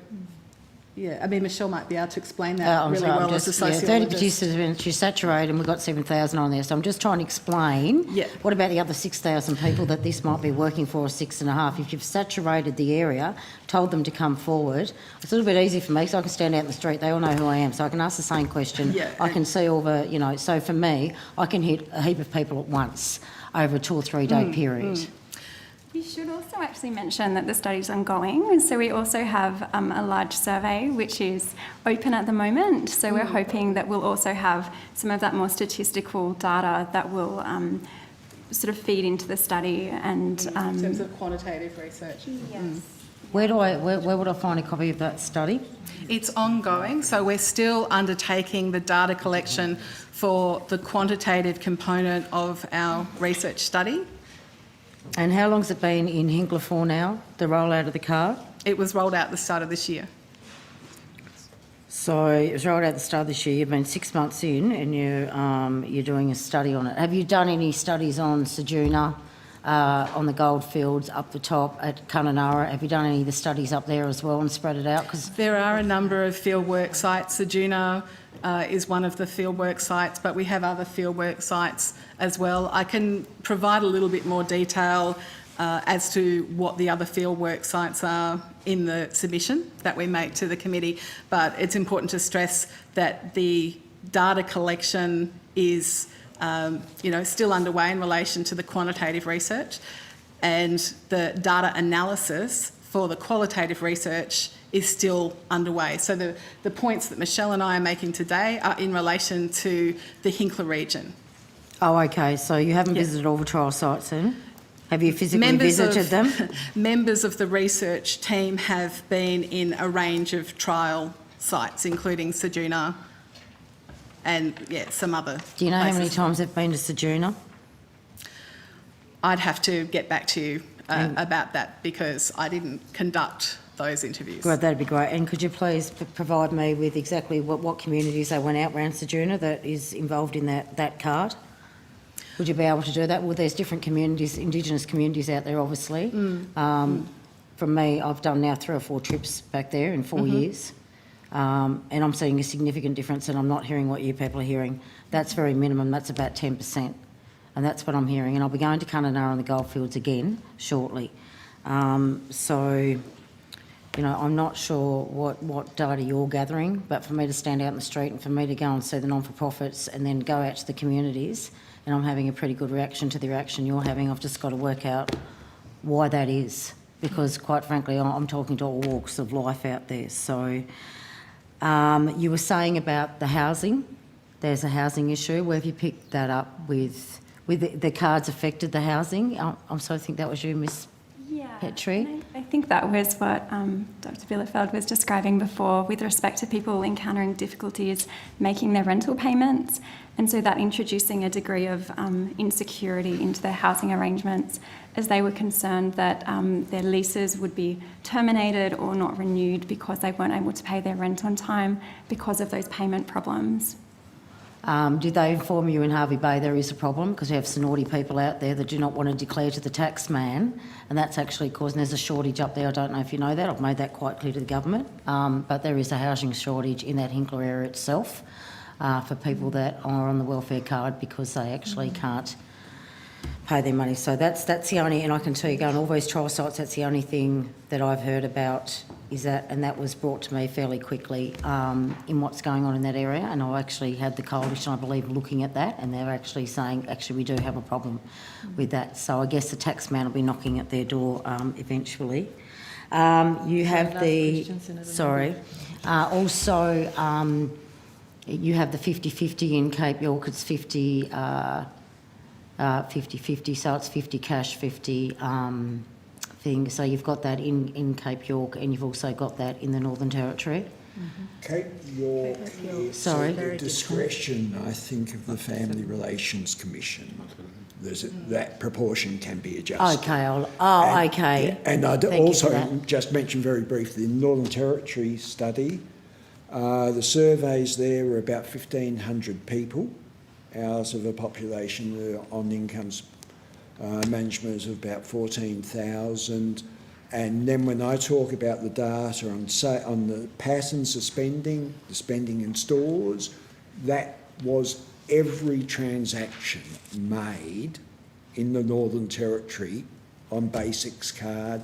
yeah, I mean, Michelle might be able to explain that really well as a sociologist. 30 participants, you saturate, and we've got 7,000 on there. So I'm just trying to explain, what about the other 6,000 people that this might be working for, or 6.5? If you've saturated the area, told them to come forward, it's a little bit easy for me, so I can stand out in the street, they all know who I am, so I can ask the same question. I can see all the, so for me, I can hit a heap of people at once over a 2 or 3 day period. We should also actually mention that the study's ongoing. So we also have a large survey which is open at the moment. So we're hoping that we'll also have some of that more statistical data that will sort of feed into the study and in terms of quantitative research. Yes. Where would I find a copy of that study? It's ongoing, so we're still undertaking the data collection for the quantitative component of our research study. And how long's it been in Hinkler for now, the rollout of the card? It was rolled out at the start of this year. So it was rolled out at the start of this year. You've been 6 months in, and you're doing a study on it. Have you done any studies on Ceduna, on the goldfields up the top at Kununurra? Have you done any of the studies up there as well and spread it out? Because there are a number of fieldwork sites. Ceduna is one of the fieldwork sites, but we have other fieldwork sites as well. I can provide a little bit more detail as to what the other fieldwork sites are in the submission that we make to the committee, but it's important to stress that the data collection is still underway in relation to the quantitative research, and the data analysis for the qualitative research is still underway. So the points that Michelle and I are making today are in relation to the Hinkler region. Oh, okay. So you haven't visited all the trial sites then? Have you physically visited them? Members of the research team have been in a range of trial sites, including Ceduna and, some other Do you know places. how many times they've been to Ceduna? I'd have to get back to you about that because I didn't conduct those interviews. Good, that'd be great. And could you please provide me with exactly what communities they went out around Ceduna that is involved in that card? Would you be able to do that? Well, there's different communities, Indigenous communities out there, obviously. From me, I've done now 3 or 4 trips back there in 4 years, and I'm seeing a significant difference, and I'm not hearing what you people are hearing. That's very minimum. That's about 10%, and that's what I'm hearing. And I'll be going to Kununurra and the Goldfields again shortly. So, I'm not sure what data you're gathering, but for me to stand out in the street and for me to go and see the non-for-profits and then go out to the communities, and I'm having a pretty good reaction to the reaction you're having. I've just got to work out why that is, because quite frankly, I'm talking to all walks of life out there. So you were saying about the housing. There's a housing issue. Where have you picked that up with the cards affected the housing? I'm sorry, I think that was you, Miss Yeah, Petrie? and I think that was what Dr. Bielefeld was describing before with respect to people encountering difficulties making their rental payments, and so that introducing a degree of insecurity into their housing arrangements, as they were concerned that their leases would be terminated or not renewed because they weren't able to pay their rent on time because of those payment problems. Did they inform you in Harvey Bay there is a problem? Because we have some naughty people out there that do not want to declare to the tax man, and that's actually causing, there's a shortage up there. I don't know if you know that. I've made that quite clear to the government. But there is a housing shortage in that Hinkler area itself for people that are on the welfare card because they actually can't pay their money. So that's the only, and I can tell you, going all those trial sites, that's the only thing that I've heard about is that, and that was brought to me fairly quickly in what's going on in that area. And I actually had the coalition, I believe, looking at that, and they're actually saying, actually, we do have a problem with that. So I guess the tax man will be knocking at their door eventually. You have the, sorry, also you have the 50-50 in Cape York. It's 50-50, so it's 50 cash, 50 thing. So you've got that in Cape York, and you've also got that in the Northern Territory. Cape York is Sorry. at the discretion, I think, of the Family Relations Commission. That proportion can be adjusted. Okay, And- okay. yeah, and I'd Thank you for also that. just mention very briefly, the Northern Territory study, the surveys there were about 1,500 people out of a population on incomes management of about 14,000. And then when I talk about the data on the patterns of spending, the spending in stores, that was every transaction made in the Northern Territory on Basics Card.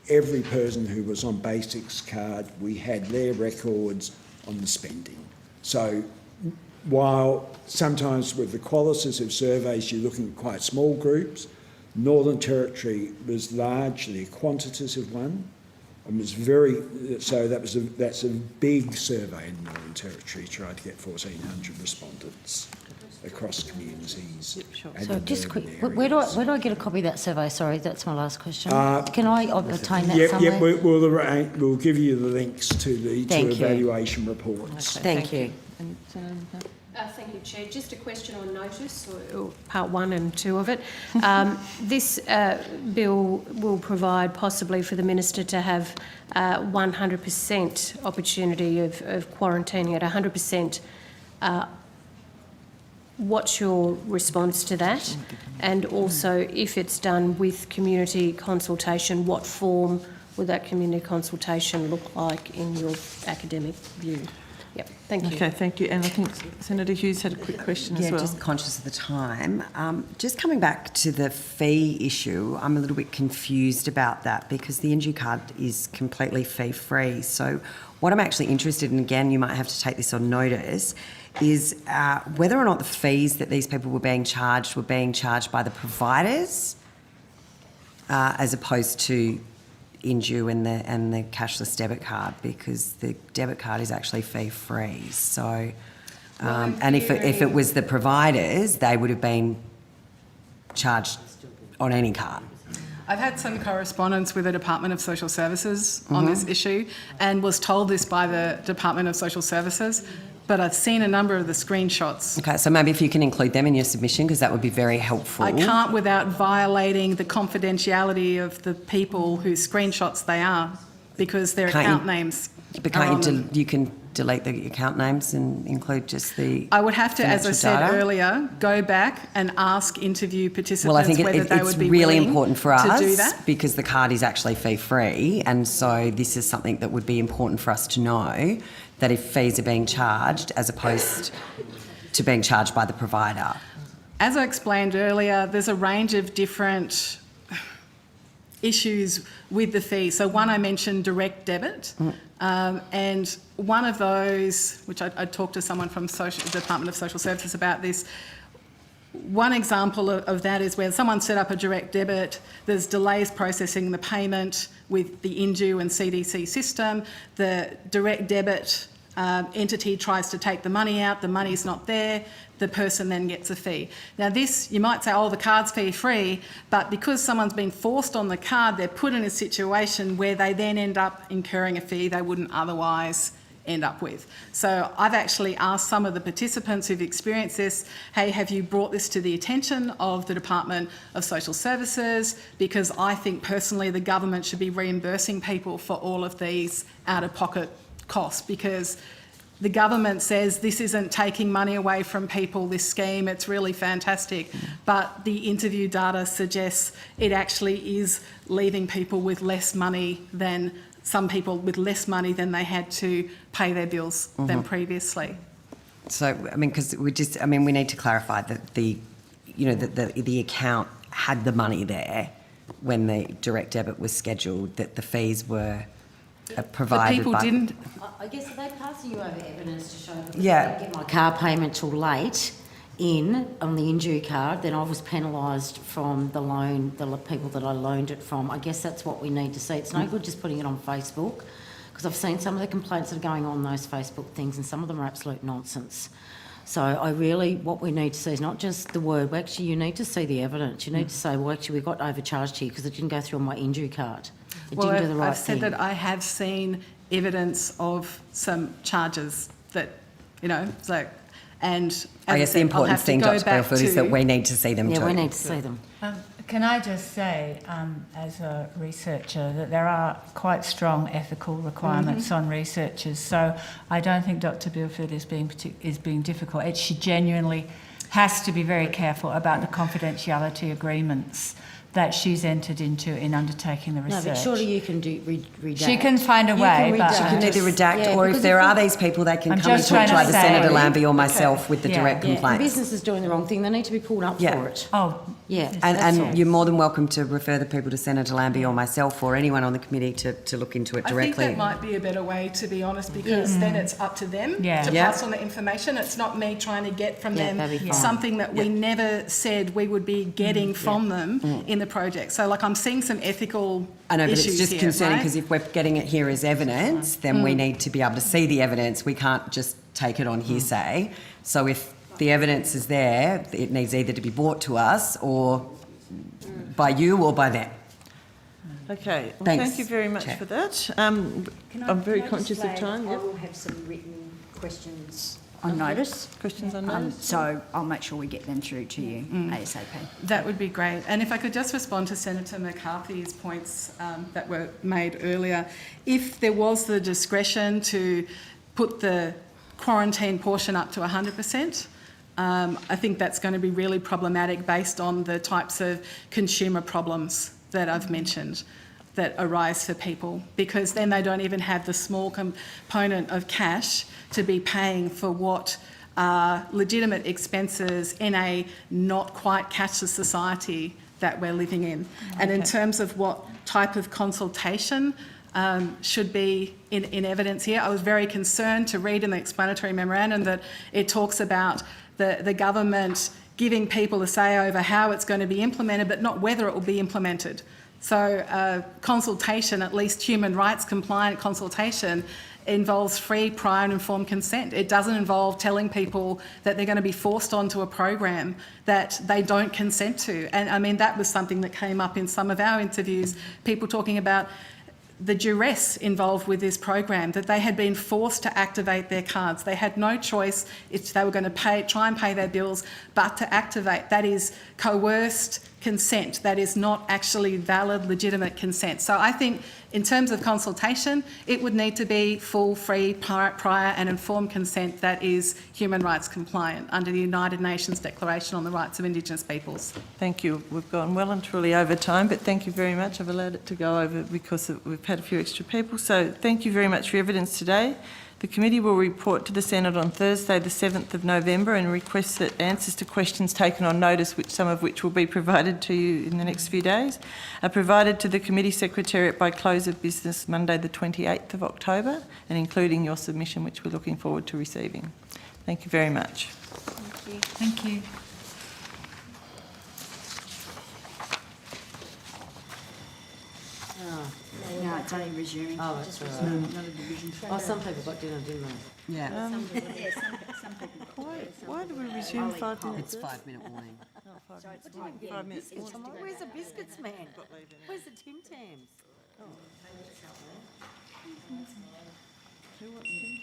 Every person who was on Basics Card, we had their records on the spending. So while sometimes with the qualitative surveys you're looking at quite small groups, Northern Territory was largely a quantitative one, and was very, so that's a big survey in Northern Territory, tried to get 1,400 respondents across communities. And So just urban quick, where do areas. I get a copy of that survey? Sorry, that's my last question. Can I obtain that Yeah, somewhere? we'll give you the links to the Thank you. evaluation reports. Thank you. And, Thank you, Chair. Just a question on notice, or part 1 and 2 of it. This bill will provide possibly for the Minister to have 100% opportunity of quarantining at 100%. What's your response to that? And also, if it's done with community consultation, what form would that community consultation look like in your academic view? Yep, thank you. Okay, thank you. And I think Senator Hughes had a quick question as well. Just conscious of the time. Just coming back to the fee issue, I'm a little bit confused about that because the indue card is completely fee-free. So what I'm actually interested in, again, you might have to take this on notice, is whether or not the fees that these people were being charged by the providers as opposed to indue and the cashless debit card, because the debit card is actually fee-free. So, and if it was the providers, they would have been charged on any card. I've had some correspondence with the Department of Social Services on this issue and was told this by the Department of Social Services, but I've seen a number of the screenshots. Okay, so maybe if you can include them in your submission, because that would be very helpful. I can't without violating the confidentiality of the people whose screenshots they are, because their Can't account you- names But are on can't them. you can delete the account names and include just the I would have to, as I financial said data? earlier, go back and ask interview participants Well, I think whether they it's would be really willing important for to do us that. because the card is actually fee-free, and so this is something that would be important for us to know, that if fees are being charged as opposed to being charged by the provider. As I explained earlier, there's a range of different issues with the fee. So one, I mentioned direct debit, and one of those, which I talked to someone from the Department of Social Services about this, one example of that is where someone set up a direct debit, there's delays processing the payment with the indue and CDC system, the direct debit entity tries to take the money out, the money's not there, the person then gets a fee. Now this, you might say, oh, the card's fee free, but because someone's been forced on the card, they're put in a situation where they then end up incurring a fee they wouldn't otherwise end up with. So I've actually asked some of the participants who've experienced this, hey, have you brought this to the attention of the Department of Social Services? Because I think personally the government should be reimbursing people for all of these out-of-pocket costs, because the government says this isn't taking money away from people, this scheme, it's really fantastic, but the interview data suggests it actually is leaving people with less money than some people with less money than they had to pay their bills than previously. So, I mean, because we need to clarify that the account had the money there when the direct debit was scheduled, that the fees were provided. But people didn't. I guess are they passing you over evidence to show that Yeah. I didn't get my car payment till late on the indue card, then I was penalised from the loan, the people that I loaned it from. I guess that's what we need to see. It's no good just putting it on Facebook, because I've seen some of the complaints that are going on those Facebook things, and some of them are absolute nonsense. So what we need to see is not just the word, but actually you need to see the evidence. You need to say, well, actually we got overcharged here because it didn't go through on my indue card. It didn't do the right I've said thing. that I have seen evidence of some charges that, and I guess the important thing, Dr. Belfield, is that we need to see them too. Yeah, we need to see them. Can I just say, as a researcher, that there are quite strong ethical requirements on researchers. So I don't think Dr. Belfield is being difficult. She genuinely has to be very careful about the confidentiality agreements that she's entered into in undertaking the research. No, but surely you can redact. She can find a way, but She can either redact, or if there are these people, they can I'm come and just talk to trying either to say- Senator Lambie or myself with the direct The complaints. business is doing the wrong thing. They need to be pulled up for it. Oh, Yeah, And you're more than welcome to refer the people to Senator Lambie or myself or anyone on the committee to look into it I think directly. that might be a better way, to be honest, because then it's up to them to Yeah. pass on the information. It's not me trying to get from them that'd be fine. something that we never said we would be getting from them in the project. So, I'm seeing some ethical I know, but issues it's just here, concerning right? because if we're getting it here as evidence, then we need to be able to see the evidence. We can't just take it on hearsay. So if the evidence is there, it needs either to be brought to us or by you or by them. Okay, well, Thanks, thank you very much Chair. for that. I'm very conscious of time. I Yep. will have some written questions on notice. Questions on notice? So I'll make sure we get them through to you ASAP. That would be great. And if I could just respond to Senator McCarthy's points that were made earlier. If there was the discretion to put the quarantine portion up to 100%, I think that's going to be really problematic based on the types of consumer problems that I've mentioned that arise for people, because then they don't even have the small component of cash to be paying for what are legitimate expenses in a not quite cashless society that we're living in. And in terms of what type of consultation should be in evidence here, I was very concerned to read in the explanatory memorandum that it talks about the government giving people a say over how it's going to be implemented, but not whether it will be implemented. So consultation, at least human rights compliant consultation, involves free, prior and informed consent. It doesn't involve telling people that they're going to be forced onto a program that they don't consent to. And I mean, that was something that came up in some of our interviews, people talking about the duress involved with this program, that they had been forced to activate their cards. They had no choice if they were going to try and pay their bills, but to activate. That is coerced consent. That is not actually valid, legitimate consent. So I think in terms of consultation, it would need to be full, free, prior and informed consent that is human rights compliant under the United Nations Declaration on the Rights of Indigenous Peoples. Thank you. We've gone well and truly over time, but thank you very much. I've allowed it to go over because we've had a few extra people. So thank you very much for your evidence today. The committee will report to the Senate on Thursday the 7th of November and request that answers to questions taken on notice, some of which will be provided to you in the next few days, are provided to the committee secretariat by close of business Monday the 28th of October, and including your submission, which we're looking forward to receiving. Thank you very much. thank you. No, it's only resuming. Oh, that's right. Not a division. Oh, some people got dinner, didn't they? Yeah, Some people. Why do we resume 5 minutes? it's 5-minute warning. 5 minutes. Where's the biscuits, man? Where's the Tim Tams? Who wants Tim?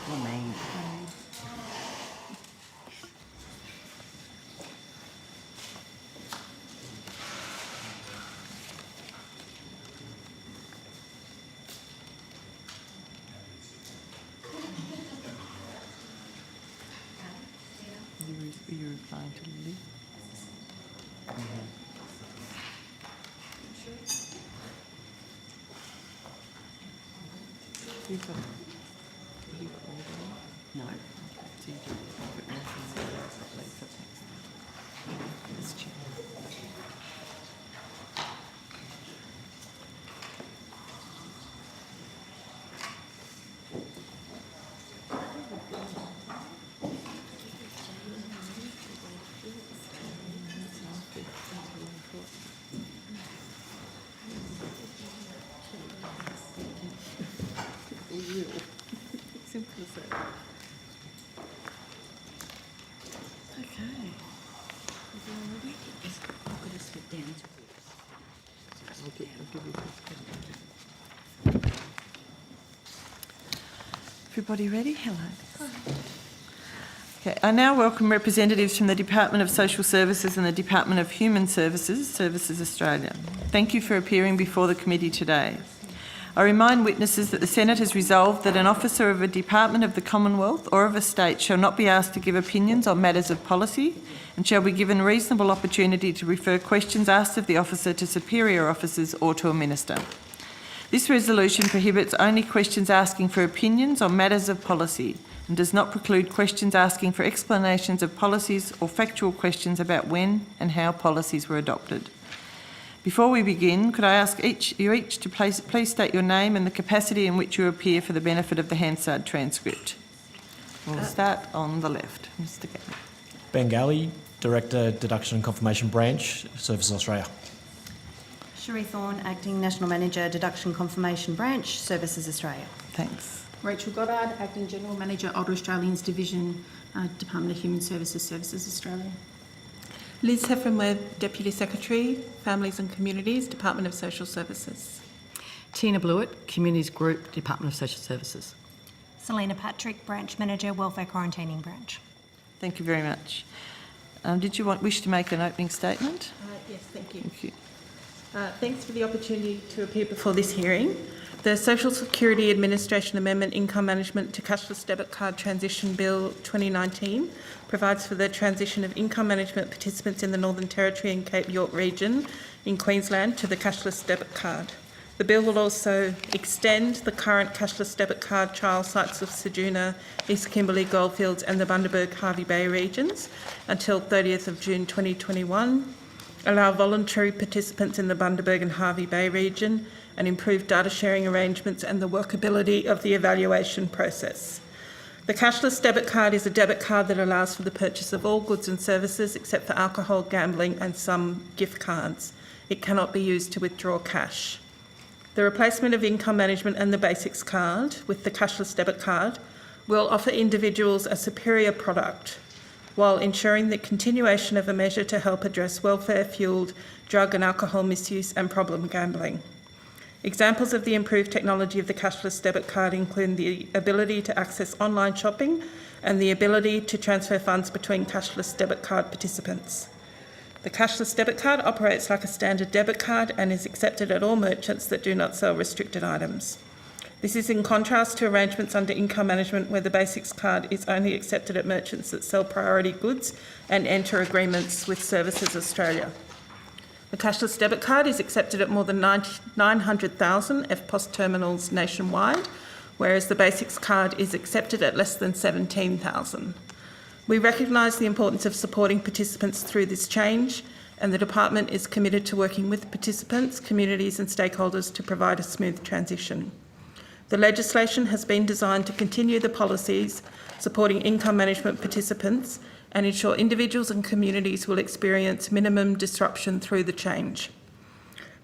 Or me. You replying to Lily? You've got all of them? No. So you do a bit more from the leave for text. This chair. Simple as that. Okay. I've got to slip down to I'll give you this. Everybody ready? Hello. Okay, I now welcome representatives from the Department of Social Services and the Department of Human Services, Services Australia. Thank you for appearing before the committee today. I remind witnesses that the Senate has resolved that an officer of a department of the Commonwealth or of a state shall not be asked to give opinions on matters of policy and shall be given reasonable opportunity to refer questions asked of the officer to superior officers or to a minister. This resolution prohibits only questions asking for opinions on matters of policy and does not preclude questions asking for explanations of policies or factual questions about when and how policies were adopted. Before we begin, could I ask you each to please state your name and the capacity in which you appear for the benefit of the Hansard transcript. We'll start on the left. Mr. Gatton. Bengali, Director, Deduction and Confirmation Branch, Services Australia. Cherie Thorne, Acting National Manager, Deduction Confirmation Branch, Services Australia. Thanks. Rachel Goddard, Acting General Manager, Older Australians Division, Department of Human Services, Services Australia. Liz Heffenworth, Deputy Secretary, Families and Communities, Department of Social Services. Tina Blewett, Communities Group, Department of Social Services. Selena Patrick, Branch Manager, Welfare Quarantining Branch. Thank you very much. Did you wish to make an opening statement? Yes, thank you. Thank you. Thanks for the opportunity to appear before this hearing. The Social Security Administration Amendment Income Management to Cashless Debit Card Transition Bill 2019 provides for the transition of income management participants in the Northern Territory and Cape York region in Queensland to the cashless debit card. The bill will also extend the current cashless debit card trial sites of Ceduna, East Kimberley, Goldfields and the Bundaberg Hervey Bay regions until 30th of June 2021, allow voluntary participants in the Bundaberg and Hervey Bay region and improve data sharing arrangements and the workability of the evaluation process. The cashless debit card is a debit card that allows for the purchase of all goods and services except for alcohol, gambling and some gift cards. It cannot be used to withdraw cash. The replacement of income management and the basics card with the cashless debit card will offer individuals a superior product while ensuring the continuation of a measure to help address welfare-fuelled drug and alcohol misuse and problem gambling. Examples of the improved technology of the cashless debit card include the ability to access online shopping and the ability to transfer funds between cashless debit card participants. The cashless debit card operates like a standard debit card and is accepted at all merchants that do not sell restricted items. This is in contrast to arrangements under income management where the basics card is only accepted at merchants that sell priority goods and enter agreements with Services Australia. The cashless debit card is accepted at more than 900,000 EFTPOS terminals nationwide, whereas the basics card is accepted at less than 17,000. We recognise the importance of supporting participants through this change, and the department is committed to working with participants, communities and stakeholders to provide a smooth transition. The legislation has been designed to continue the policies supporting income management participants and ensure individuals and communities will experience minimum disruption through the change.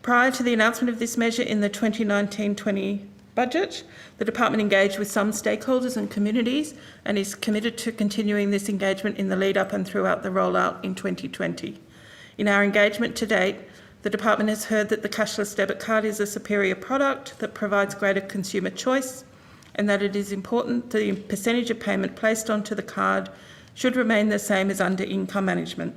Prior to the announcement of this measure in the 2019-20 budget, the department engaged with some stakeholders and communities and is committed to continuing this engagement in the lead up and throughout the rollout in 2020. In our engagement to date, the department has heard that the cashless debit card is a superior product that provides greater consumer choice, and that it is important the percentage of payment placed onto the card should remain the same as under income management.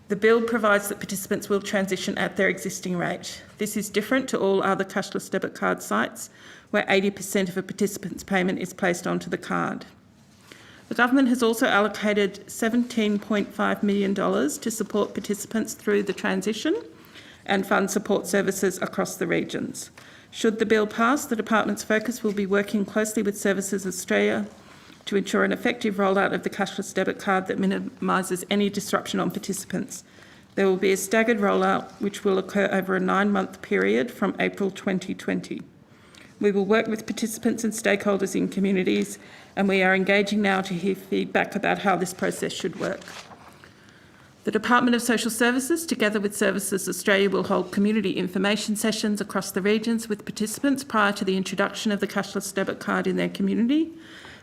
The bill provides that participants will transition at their existing rate. This is different to all other cashless debit card sites, where 80% of a participant's payment is placed onto the card. The government has also allocated $17.5 million to support participants through the transition and fund support services across the regions. Should the bill pass, the department's focus will be working closely with Services Australia to ensure an effective rollout of the cashless debit card that minimises any disruption on participants. There will be a staggered rollout which will occur over a 9-month period from April 2020. We will work with participants and stakeholders in communities, and we are engaging now to hear feedback about how this process should work. The Department of Social Services, together with Services Australia, will hold community information sessions across the regions with participants prior to the introduction of the cashless debit card in their community.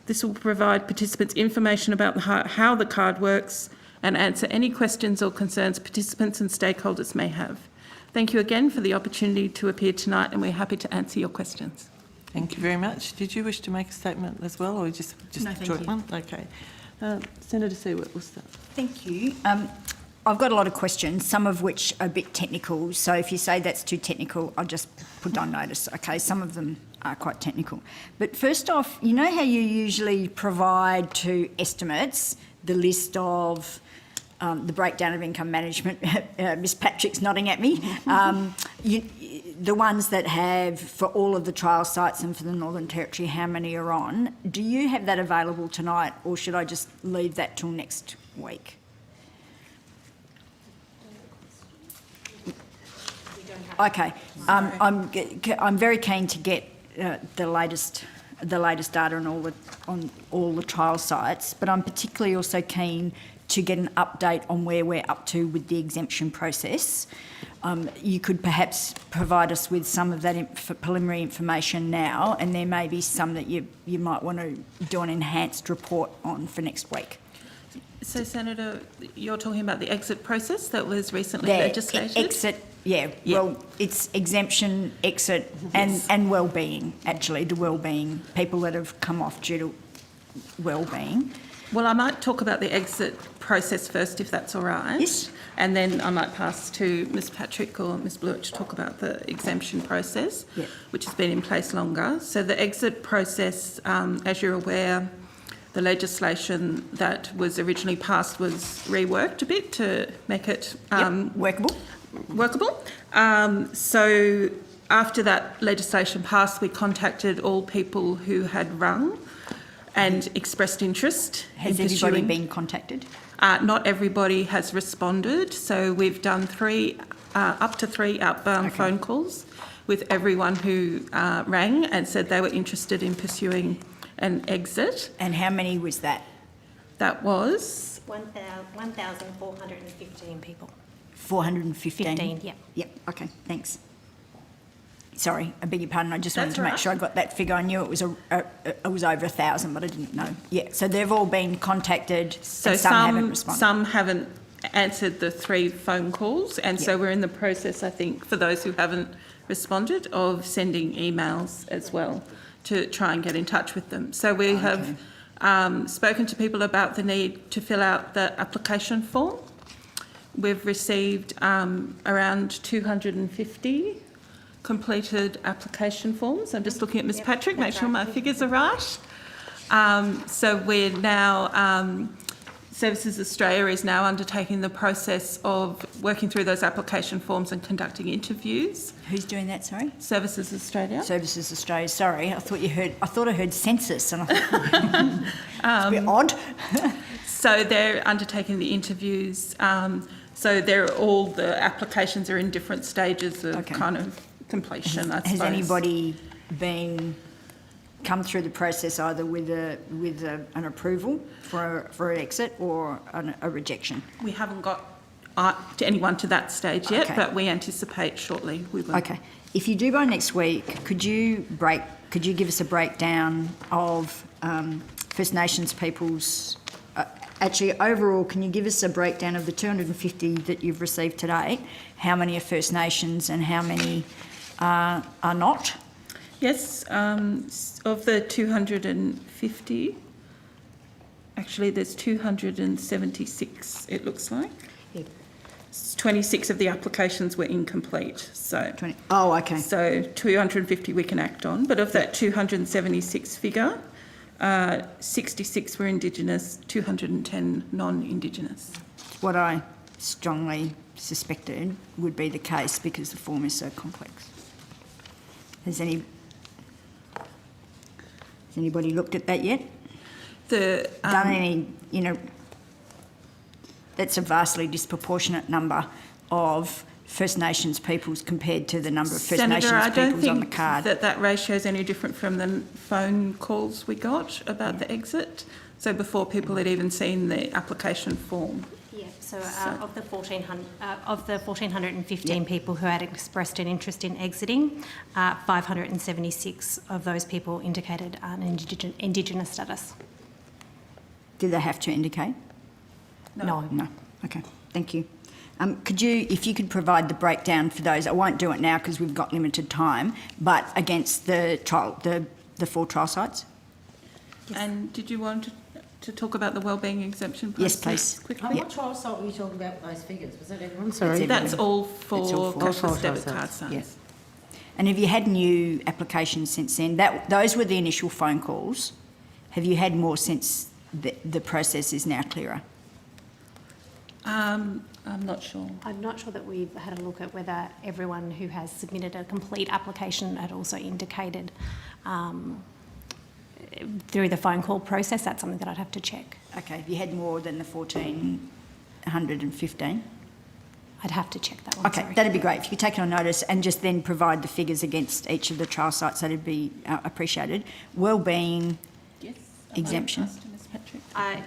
This will provide participants information about how the card works and answer any questions or concerns participants and stakeholders may have. Thank you again for the opportunity to appear tonight, and we're happy to answer your questions. Thank you very much. Did you wish to make a statement as well, or just No, thank join you. one? Okay. Senator Seward, we'll start. Thank you. I've got a lot of questions, some of which are a bit technical. So if you say that's too technical, I'll just put on notice. Okay, some of them are quite technical. But first off, you know how you usually provide to estimates the list of the breakdown of income management? Miss Patrick's nodding at me. The ones that have, for all of the trial sites and for the Northern Territory, how many are on. Do you have that available tonight, or should I just leave that till next week? Okay, I'm very keen to get the latest data on all the trial sites, but I'm particularly also keen to get an update on where we're up to with the exemption process. You could perhaps provide us with some of that preliminary information now, and there may be some that you might want to do an enhanced report on for next week. So, Senator, you're talking about the exit process that was recently legislated? Exit, yeah. Well, it's exemption, exit, and well-being, actually, the well-being, people that have come off due to well-being. Well, I might talk about the exit process first, if that's all right. Yes. And then I might pass to Ms Patrick or Ms Blewett to talk about the exemption process, which has been in place longer. So the exit process, as you're aware, the legislation that was originally passed was reworked a bit to make it workable. So after that legislation passed, we contacted all people who had rung and expressed interest. Has everybody been contacted? Not everybody has responded. So we've done up to three outbound phone calls with everyone who rang and said they were interested in pursuing an exit. And how many was that? That was 1,415 people. 415? 15, yeah. Yep, okay, thanks. Sorry, I beg your pardon, I just wanted That's to all make right. sure I got that figure. I knew it was over 1,000, but I didn't know. Yeah, so they've all been contacted, So and some haven't responded. Some haven't answered the 3 phone calls, and so we're in the process, I think, for those who haven't responded, of sending emails as well to try and get in touch with them. So we have spoken to people about the need to fill out the application form. We've received around 250 completed application forms. I'm just looking at Ms Patrick, make sure my figures are right. So we're now, Services Australia is now undertaking the process of working through those application forms and conducting interviews. Who's doing that, sorry? Services Australia. Services Australia, sorry. I thought I heard census, and I thought it's a bit odd. So they're undertaking the interviews. So all the applications are in different stages of kind of completion, I suppose. Has anybody come through the process either with an approval for an exit or a rejection? We haven't got anyone to that stage yet, but we anticipate shortly we will. Okay. If you do by next week, could you give us a breakdown of First Nations people's... actually, overall, can you give us a breakdown of the 250 that you've received today? How many are First Nations and how many are not? Yes, of the 250, actually there's 276, it looks like. 26 of the applications were incomplete, so... Oh, okay. So 250 we can act on, but of that 276 figure, 66 were Indigenous, 210 non-Indigenous. What I strongly suspected would be the case because the form is so complex. Has anybody looked at that yet? Done any, that's a vastly disproportionate number of First Nations peoples compared to the number of First Nations peoples on the card. Senator, I don't think that ratio is any different from the phone calls we got about the exit. So before people had even seen the application form. Yeah, so of the 1,415 people who had expressed an interest in exiting, 576 of those people indicated an Indigenous status. Did they have to indicate? No. No. Okay, thank you. If you could provide the breakdown for those, I won't do it now because we've got limited time, but against the 4 trial sites? Yes. And did you want to talk about the wellbeing exemption process? Yes, please. Quickly. What trial site were you talking about with those figures? Was that everyone? Sorry. That's all for cashless debit card sites. Yes. And have you had new applications since then? Those were the initial phone calls. Have you had more since the process is now clearer? I'm not sure. I'm not sure that we've had a look at whether everyone who has submitted a complete application had also indicated through the phone call process. That's something that I'd have to check. Okay. Have you had more than the 1,415? I'd have to check that one. Okay, that'd be great. If you could take it on notice and just then provide the figures against each of the trial sites, that'd be appreciated. Wellbeing exemption.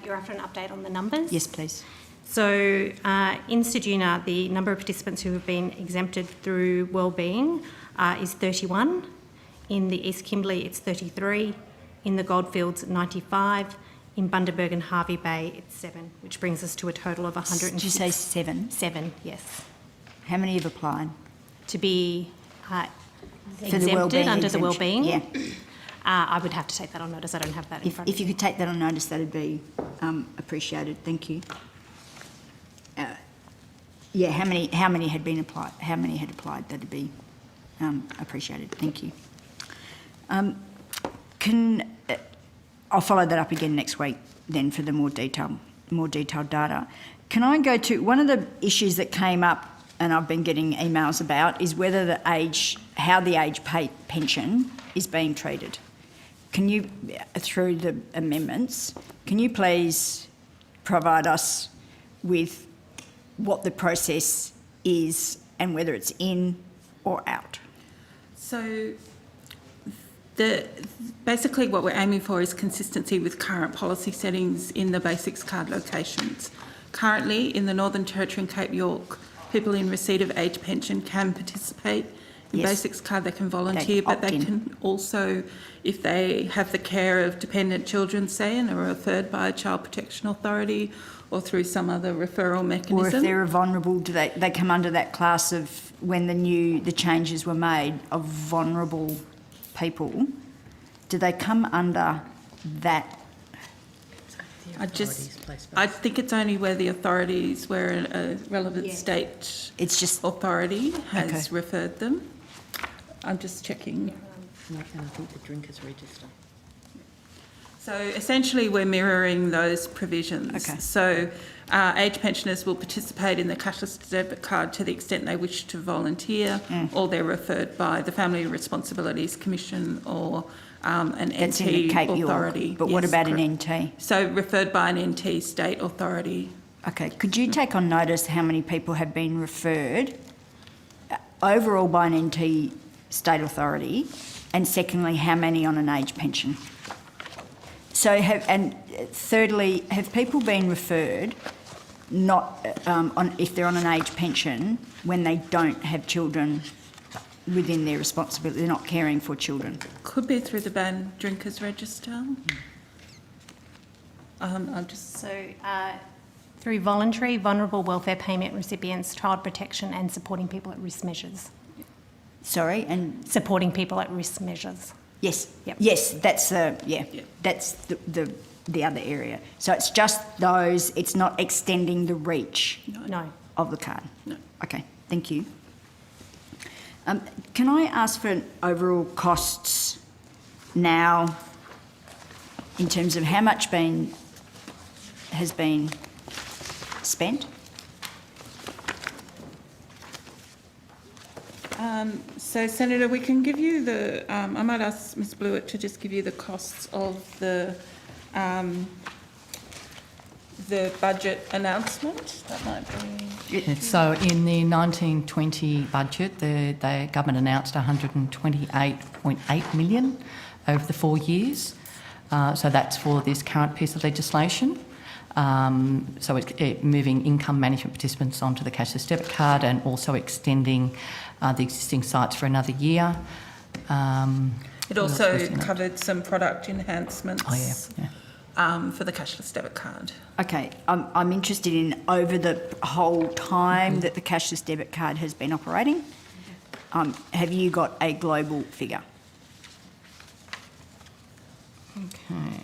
You're after an update on the numbers? Yes, please. So in Ceduna, the number of participants who have been exempted through wellbeing is 31. In the East Kimberley, it's 33. In the Goldfields, 95. In Bundaberg and Hervey Bay, it's 7, which brings us to a total of 106. Did you say 7? 7, yes. How many have applied? To be exempted under the wellbeing? Yeah. I would have to take that on notice. I don't have that in front of me. If you could take that on notice, that'd be appreciated. Thank you. How many had been applied? How many had applied? That'd be appreciated. Thank you. I'll follow that up again next week then for the more detailed data. Can I go to one of the issues that came up and I've been getting emails about is whether how the age pension is being treated. Can you, through the amendments, can you please provide us with what the process is and whether it's in or out? So basically what we're aiming for is consistency with current policy settings in the basics card locations. Currently, in the Northern Territory and Cape York, people in receipt of age pension can participate in basics card. They can volunteer, but they can also, if they have the care of dependent children, say, and are referred by a Child Protection Authority or through some other referral mechanism. Or if they're vulnerable, do they come under that class of when the changes were made of vulnerable people? Do they come under that? I think it's only where the authorities, where a relevant state authority has referred them. I'm just checking. And I think the drinkers register. So essentially we're mirroring those provisions. Okay. So age pensioners will participate in the cashless debit card to the extent they wish to volunteer or they're referred by the Family Responsibilities Commission or an That's NT in the Cape authority. York, but what Yes, about correct. an NT? So referred by an NT state authority. Okay, could you take on notice how many people have been referred overall by an NT state authority, and secondly, how many on an age pension? So, and thirdly, have people been referred not if they're on an age pension when they don't have children within their responsibility, they're not caring for children? Could be through the banned drinkers register. I'll just... So, through voluntary vulnerable welfare payment recipients, child protection and supporting people at risk measures. Sorry, and supporting people at risk measures. Yes, Yep. yes, that's that's the other area. So it's just those. It's not extending the reach No. of the card. No. Okay, thank you. Can I ask for overall costs now, in terms of how much has been spent? So, Senator, we can give you the... I might ask Ms Blewett to just give you the costs of the budget announcement. That might be... So in the 1920 budget, the government announced $128.8 million over the 4 years. So that's for this current piece of legislation. So it's moving income management participants onto the cashless debit card and also extending the existing sites for another year. It also covered some product enhancements for the cashless debit card. Okay, I'm interested in over the whole time that the cashless debit card has been operating. Have you got a global figure? Okay.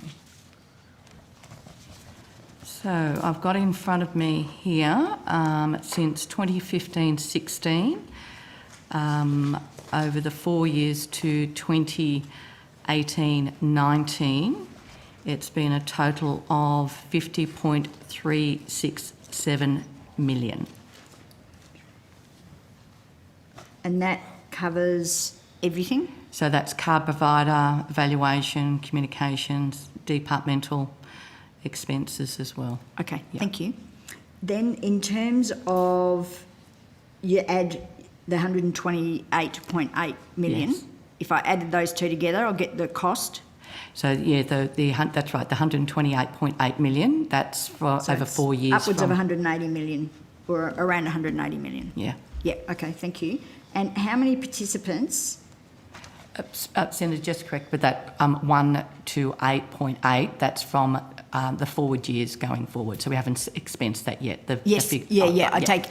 So I've got in front of me here, since 2015-16, over the 4 years to 2018-19, it's been a total of 50.367 million. And that covers everything? So that's card provider, valuation, communications, departmental expenses as well. Okay, thank you. Then in terms of, you add the 128.8 million. Yes. If I added those two together, I'll get the cost. So yeah, that's right, the 128.8 million, that's for So over it's 4 years. Upwards of 180 million, or around 180 million. Yeah. Yeah, okay, thank you. And how many participants? Senator, just correct with that, 1 to 8.8, that's from the forward years going forward. So we haven't expensed that yet. I take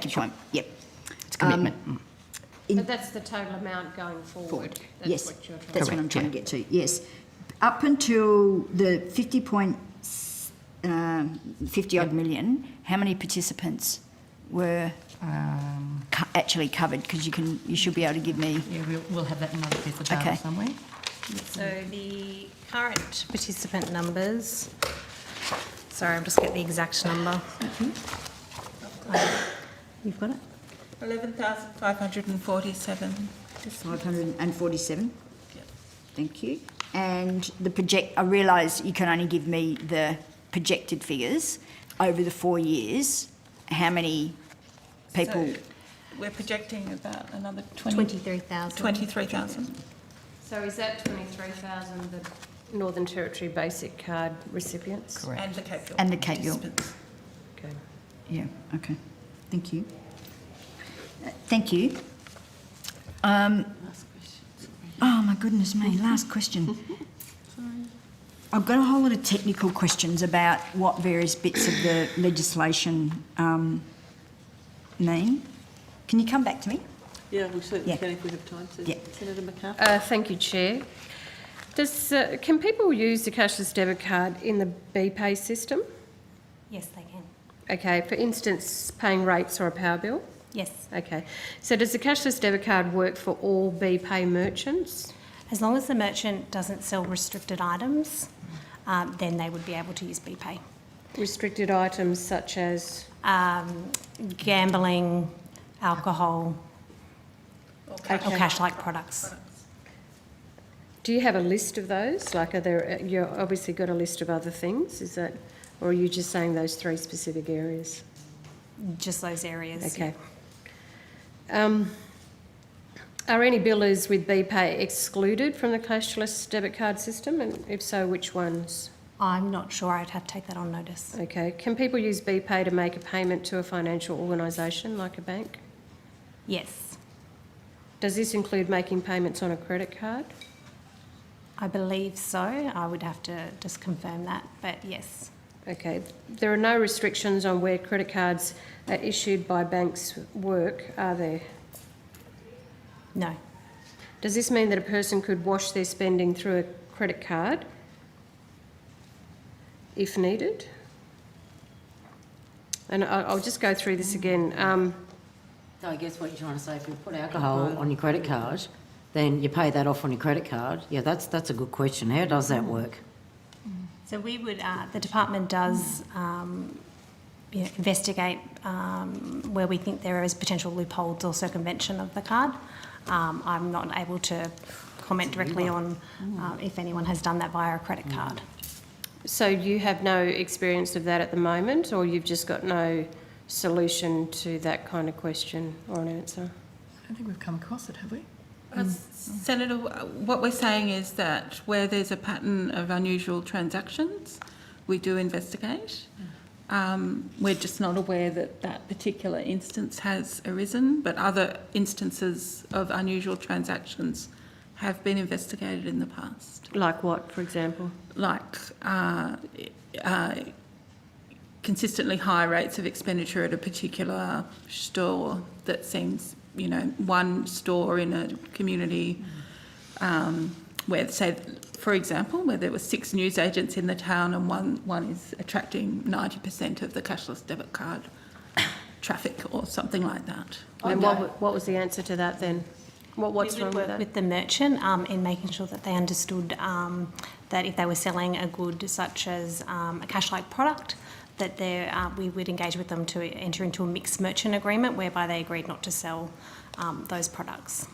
your point. Yep. It's commitment. But that's the total amount going forward. That's yes, what you're trying that's what I'm trying to get to. Yes, up until the 50 odd million, how many participants were actually covered? Because you should be able to give me. Yeah, we'll have that in another piece of data somewhere. So the current participant numbers, sorry, I'll just get the exact number. You've got it? 11,547. 547? Yep. Thank you. And I realise you can only give me the projected figures over the 4 years. How many people? So we're projecting about another 23,000. 23,000. So is that 23,000 the Northern Territory Basic Card recipients? Correct. And the Cape York. And the Cape York. Okay. Yeah, okay. Thank you. Thank you. Oh, my goodness me, last question. I've got a whole lot of technical questions about what various bits of the legislation mean. Can you come back to me? Yeah, we certainly can if we have time to. Senator McCarthy. Thank you, Chair. Can people use the cashless debit card in the BPay system? Yes, they can. Okay, for instance, paying rates or a power bill? Yes. Okay. So does the cashless debit card work for all BPay merchants? As long as the merchant doesn't sell restricted items, then they would be able to use BPay. Restricted items such as? Gambling, alcohol, or cash-like products. Do you have a list of those? Like, are there? You've obviously got a list of other things. Is that, or are you just saying those 3 specific areas? Just those areas. Okay. Are any billers with BPay excluded from the cashless debit card system, and if so, which ones? I'm not sure. I'd have to take that on notice. Okay. Can people use BPay to make a payment to a financial organisation like a bank? Yes. Does this include making payments on a credit card? I believe so. I would have to just confirm that, but yes. Okay. There are no restrictions on where credit cards are issued by banks work, are there? No. Does this mean that a person could wash their spending through a credit card if needed? And I'll just go through this again. So I guess what you're trying to say, if you put alcohol on your credit card, then you pay that off on your credit card. Yeah, that's a good question. How does that work? So we would, the department does investigate where we think there is potential loopholes or circumvention of the card. I'm not able to comment directly on if anyone has done that via a credit card. So you have no experience of that at the moment, or you've just got no solution to that kind of question or an answer? I don't think we've come across it, have we? Senator, what we're saying is that where there's a pattern of unusual transactions, we do investigate. We're just not aware that that particular instance has arisen, but other instances of unusual transactions have been investigated in the past. Like what, for example? Like consistently high rates of expenditure at a particular store that seems, one store in a community where, say, for example, where there were 6 newsagents in the town and one is attracting 90% of the cashless debit card traffic or something like that. And what was the answer to that then? What's wrong with that? With the merchant in making sure that they understood that if they were selling a good such as a cash-like product, that we would engage with them to enter into a mixed merchant agreement whereby they agreed not to sell those products.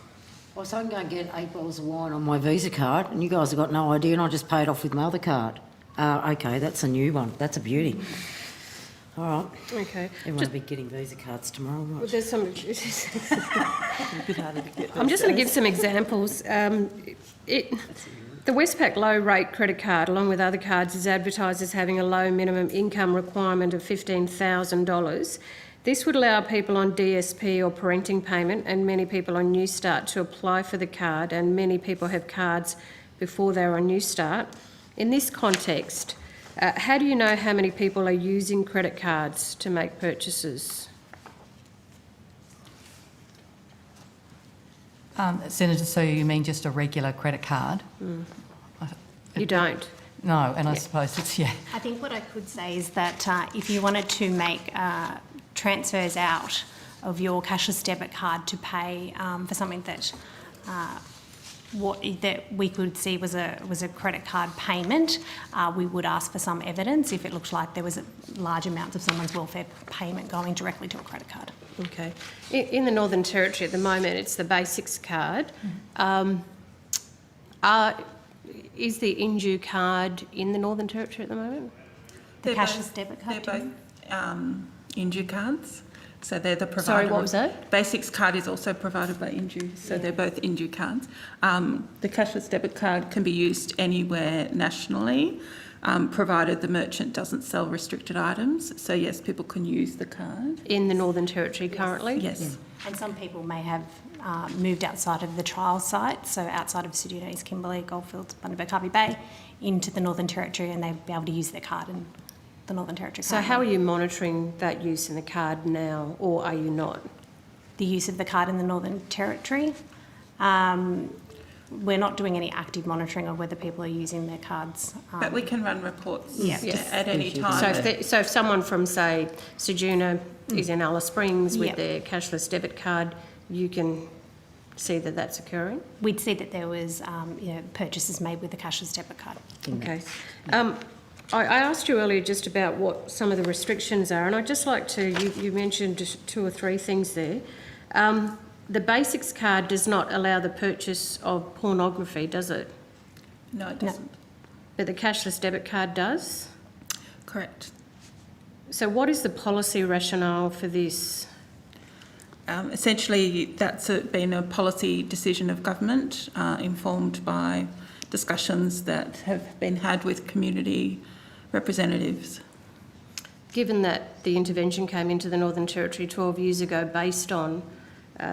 Well, so I can go and get 8 bottles of wine on my Visa card and you guys have got no idea and I just pay it off with my other card. Okay, that's a new one. That's a beauty. All right. Okay. Everyone will be getting Visa cards tomorrow, right? Well, there's some... A bit harder to get. I'm just going to give some examples. The Westpac low rate credit card, along with other cards, is advertised as having a low minimum income requirement of $15,000. This would allow people on DSP or parenting payment and many people on New Start to apply for the card, and many people have cards before they're on New Start. In this context, how do you know how many people are using credit cards to make purchases? Senator, so you mean just a regular credit card? You don't? No, and I suppose it's, I think what I could say is that if you wanted to make transfers out of your cashless debit card to pay for something that we could see was a credit card payment, we would ask for some evidence if it looked like there was a large amount of someone's welfare payment going directly to a credit card. Okay. In the Northern Territory at the moment, it's the Basics card. Is the indue card in the Northern Territory at the moment? The cashless debit card? They're both indue cards. So they're the provider. Sorry, what was that? Basics card is also provided by indue, so they're both indue cards. The cashless debit card can be used anywhere nationally, provided the merchant doesn't sell restricted items. So yes, people can use the card. In the Northern Territory currently? Yes. Yeah. And some people may have moved outside of the trial site, so outside of Ceduna, East Kimberley, Goldfields, Bundaberg, Hervey Bay, into the Northern Territory, and they'd be able to use their card in the Northern Territory. So how are you monitoring that use in the card now, or are you not? The use of the card in the Northern Territory? We're not doing any active monitoring of whether people are using their cards. But we can run reports Yes. at any time. So if someone from, say, Ceduna is in Alice Springs with their cashless debit card, you can see that that's occurring? We'd see that there was purchases made with the cashless debit card. Okay. I asked you earlier just about what some of the restrictions are, and I'd just like to, you mentioned just 2 or 3 things there. The Basics card does not allow the purchase of pornography, does it? No, it doesn't. But the cashless debit card does? Correct. So what is the policy rationale for this? Essentially, that's been a policy decision of government, informed by discussions that have been had with community representatives. Given that the intervention came into the Northern Territory 12 years ago based on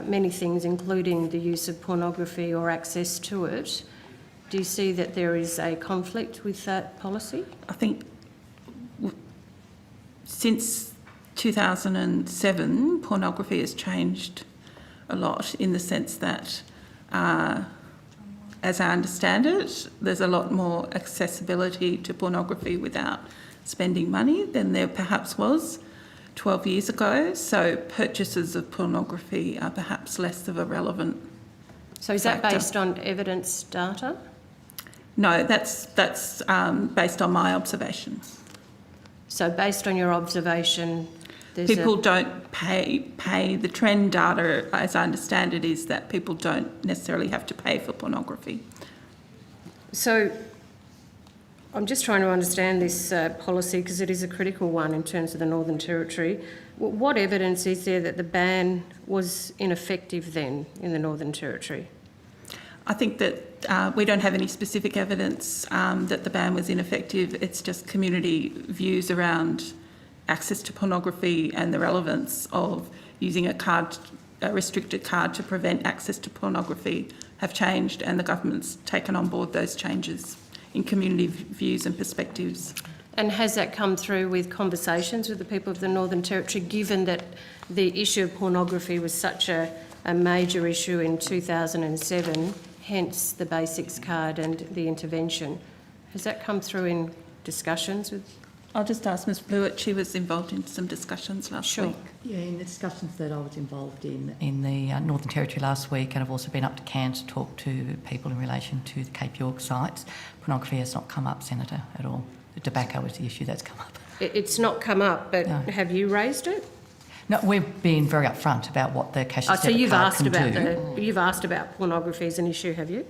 many things, including the use of pornography or access to it, do you see that there is a conflict with that policy? I think since 2007, pornography has changed a lot in the sense that, as I understand it, there's a lot more accessibility to pornography without spending money than there perhaps was 12 years ago. So purchases of pornography are perhaps less of a relevant So is that factor. based on evidence data? No, that's based on my observations. So based on your observation, there's People don't pay. The trend data, as I understand it, is that people don't necessarily have to pay for pornography. So I'm just trying to understand this policy because it is a critical one in terms of the Northern Territory. What evidence is there that the ban was ineffective then in the Northern Territory? I think that we don't have any specific evidence that the ban was ineffective. It's just community views around access to pornography and the relevance of using a restricted card to prevent access to pornography have changed, and the government's taken on board those changes in community views and perspectives. And has that come through with conversations with the people of the Northern Territory, given that the issue of pornography was such a major issue in 2007, hence the basics card and the intervention? Has that come through in discussions with? I'll just ask Ms Blewett. She was involved in some discussions last week. Yeah, in the discussions that I was involved in the Northern Territory last week, and I've also been up to Cairns to talk to people in relation to the Cape York sites. Pornography has not come up, Senator, at all. The tobacco is the issue that's come up. It's not come up, but no. Have you raised it? No, we've been very upfront about what the cashless so debit you've card asked can about do. you've asked about pornography as an issue, have you?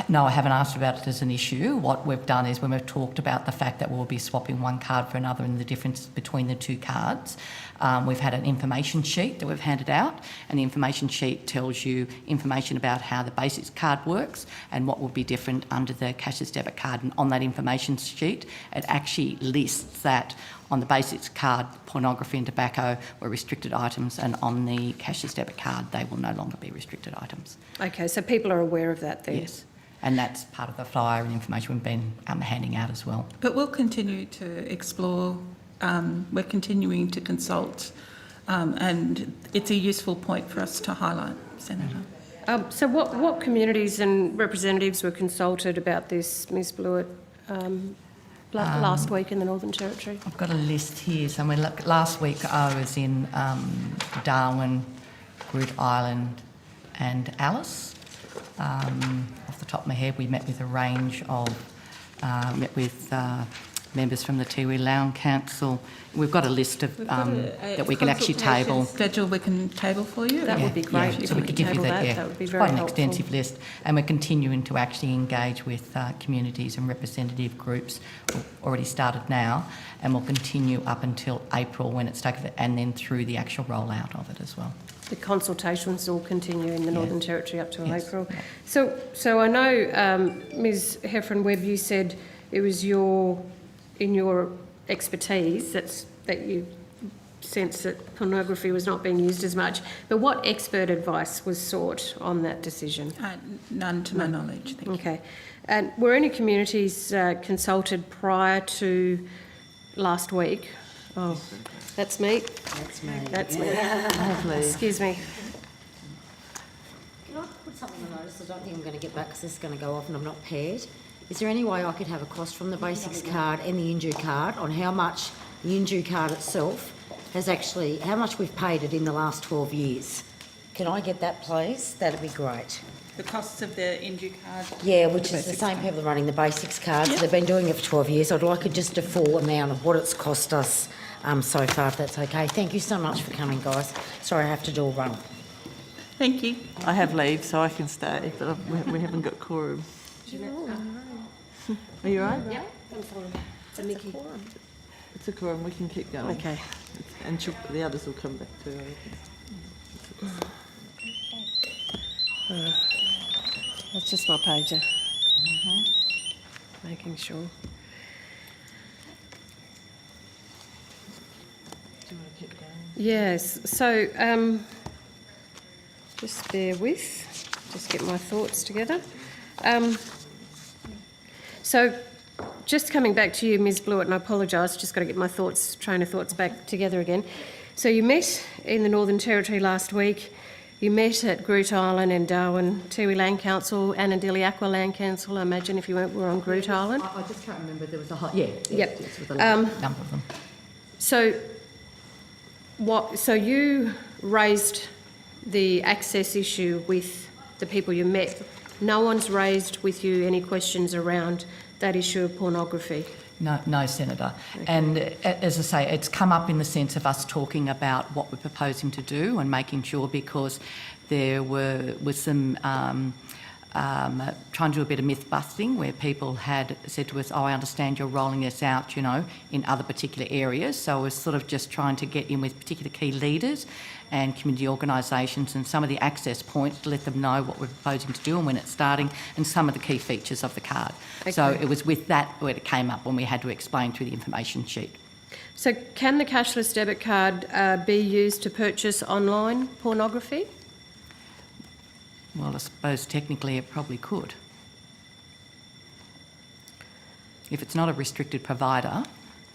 No, I haven't asked about it as an issue. What we've done is when we've talked about the fact that we'll be swapping one card for another and the difference between the two cards, we've had an information sheet that we've handed out, and the information sheet tells you information about how the basics card works and what will be different under the cashless debit card. And on that information sheet, it actually lists that on the basics card, pornography and tobacco were restricted items, and on the cashless debit card, they will no longer be restricted items. Okay, so people are aware of that then? Yes. And that's part of the flyer and information we've been handing out as well. But we'll continue to explore, we're continuing to consult, and it's a useful point for us to highlight, Senator. So what communities and representatives were consulted about this, Ms Blewett, last week in the Northern Territory? I've got a list here. So last week I was in Darwin, Groote Island and Alice. Off the top of my head, we met with a range of, members from the Tiwi Lown Council. We've got a list of that we can actually table. Schedule we can table for you? That would be great. Yeah, so we could give you that. Yeah, that would be it's very quite an helpful. extensive list, and we're continuing to actually engage with communities and representative groups. We've already started now, and we'll continue up until April when it's taken, and then through the actual rollout of it as well. The consultations will continue in the Northern Territory up to April. Yeah. So I know, Ms Heffron-Webb, you said it was in your expertise that you sense that pornography was not being used as much. But what expert advice was sought on that decision? None to my knowledge, thank you. Okay. And were any communities consulted prior to last week? Oh, that's me. That's me. That's me. Excuse me. Can I put something on notice? I don't think I'm going to get back because this is going to go off and I'm not paired. Is there any way I could have a cost from the basics card and the indue card on how much the indue card itself has actually, how much we've paid it in the last 12 years? Can I get that, please? That'd be great. The costs of the indue card? Yeah, which is the same people running the basics cards. Yep. They've been doing it for 12 years. I'd like just a full amount of what it's cost us so far, if that's okay. Thank you so much for coming, guys. Sorry, I have to do a run. Thank you. I have leave, so I can stay, but we haven't got quorum. Are you right? Yeah, I'm fine. It's a Nikki. It's a quorum, we can keep going. Okay. And the others will come back too, I reckon. That's just my pager. Making sure. Do you want to keep going? Yes, so just bear with, just get my thoughts together. So just coming back to you, Ms Blewett, and I apologise, just got to get my train of thoughts back together again. So you met in the Northern Territory last week, you met at Groot Island and Darwin, Tiwi Land Council, Anandili Aqua Land Council, I imagine, if you were on Groot Island. I just can't remember, there was a whole, yes, with a number of them. So you raised the access issue with the people you met. No one's raised with you any questions around that issue of pornography? No, Senator. Okay. And as I say, it's come up in the sense of us talking about what we're proposing to do and making sure, because there was some trying to do a bit of myth busting where people had said to us, oh, I understand you're rolling this out, in other particular areas. So we're sort of just trying to get in with particular key leaders and community organisations and some of the access points to let them know what we're proposing to do and when it's starting and some of the key features of the card. Okay. So it was with that where it came up when we had to explain through the information sheet. So can the cashless debit card be used to purchase online pornography? Well, I suppose technically it probably could. If it's not a restricted provider,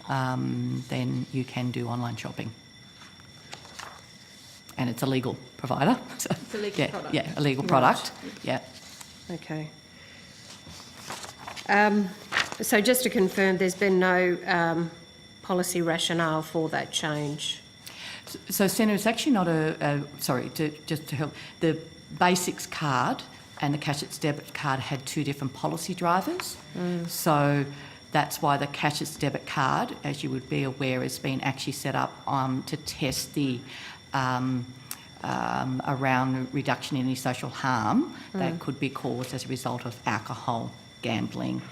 then you can do online shopping. And it's a legal provider. So, it's a legal product? Yeah, a legal product, yeah. Okay. So just to confirm, there's been no policy rationale for that change? So, Senator, it's actually not just to help, the Basics card and the Cashless Debit card had two different policy drivers. So that's why the Cashless Debit card, as you would be aware, has been actually set up to test the around reduction in any social harm that could be caused as a result of alcohol, gambling,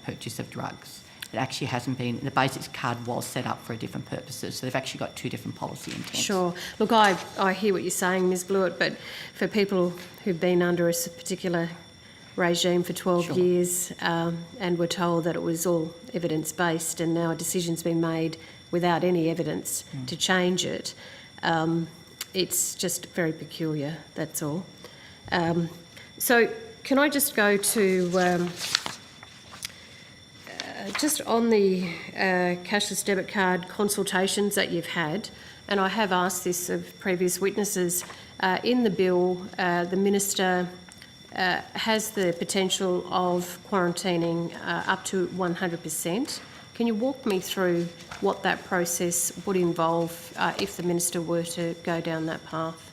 purchase of drugs. It actually hasn't been, the Basics card was set up for different purposes, so they've actually got two different policy intents. Sure. Look, I hear what you're saying, Ms Blewett, but for people who've been under a particular regime for 12 years and were told that it was all evidence-based and now a decision's been made without any evidence to change it, it's just very peculiar, that's all. So can I just go to... just on the cashless debit card consultations that you've had, and I have asked this of previous witnesses, in the bill, the Minister has the potential of quarantining up to 100%. Can you walk me through what that process would involve if the Minister were to go down that path?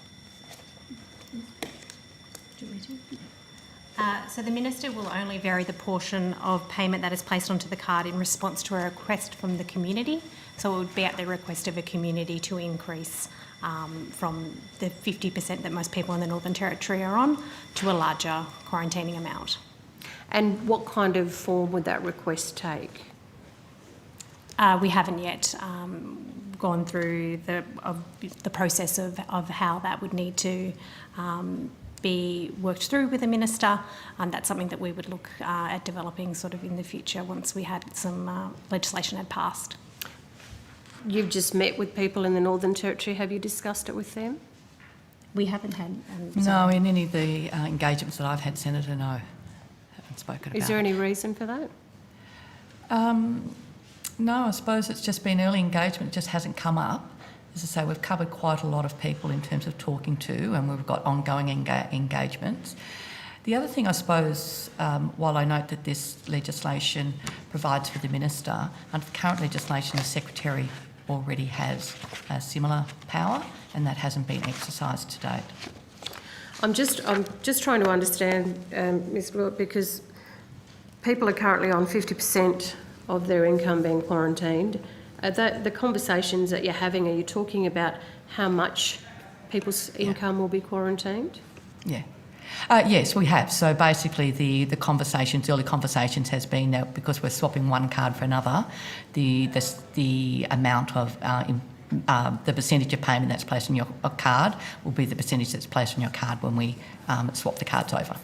So the Minister will only vary the portion of payment that is placed onto the card in response to a request from the community. So it would be at the request of a community to increase from the 50% that most people in the Northern Territory are on to a larger quarantining amount. And what kind of form would that request take? We haven't yet gone through the process of how that would need to be worked through with the Minister. That's something that we would look at developing sort of in the future once we had some legislation had passed. You've just met with people in the Northern Territory. Have you discussed it with them? We haven't had... no, in any of the engagements that I've had, Senator, no. Haven't spoken about it. Is there any reason for that? No, I suppose it's just been early engagement. It just hasn't come up. As I say, we've covered quite a lot of people in terms of talking to, and we've got ongoing engagements. The other thing, I suppose, while I note that this legislation provides for the Minister, under the current legislation, the Secretary already has a similar power, and that hasn't been exercised to date. I'm just trying to understand, Ms Blewett, because people are currently on 50% of their income being quarantined. The conversations that you're having, are you talking about how much people's income will be quarantined? Yeah. Yes, we have. So basically the conversations, early conversations has been that because we're swapping one card for another, the amount of the percentage of payment that's placed on your card will be the percentage that's placed on your card when we swap the cards over.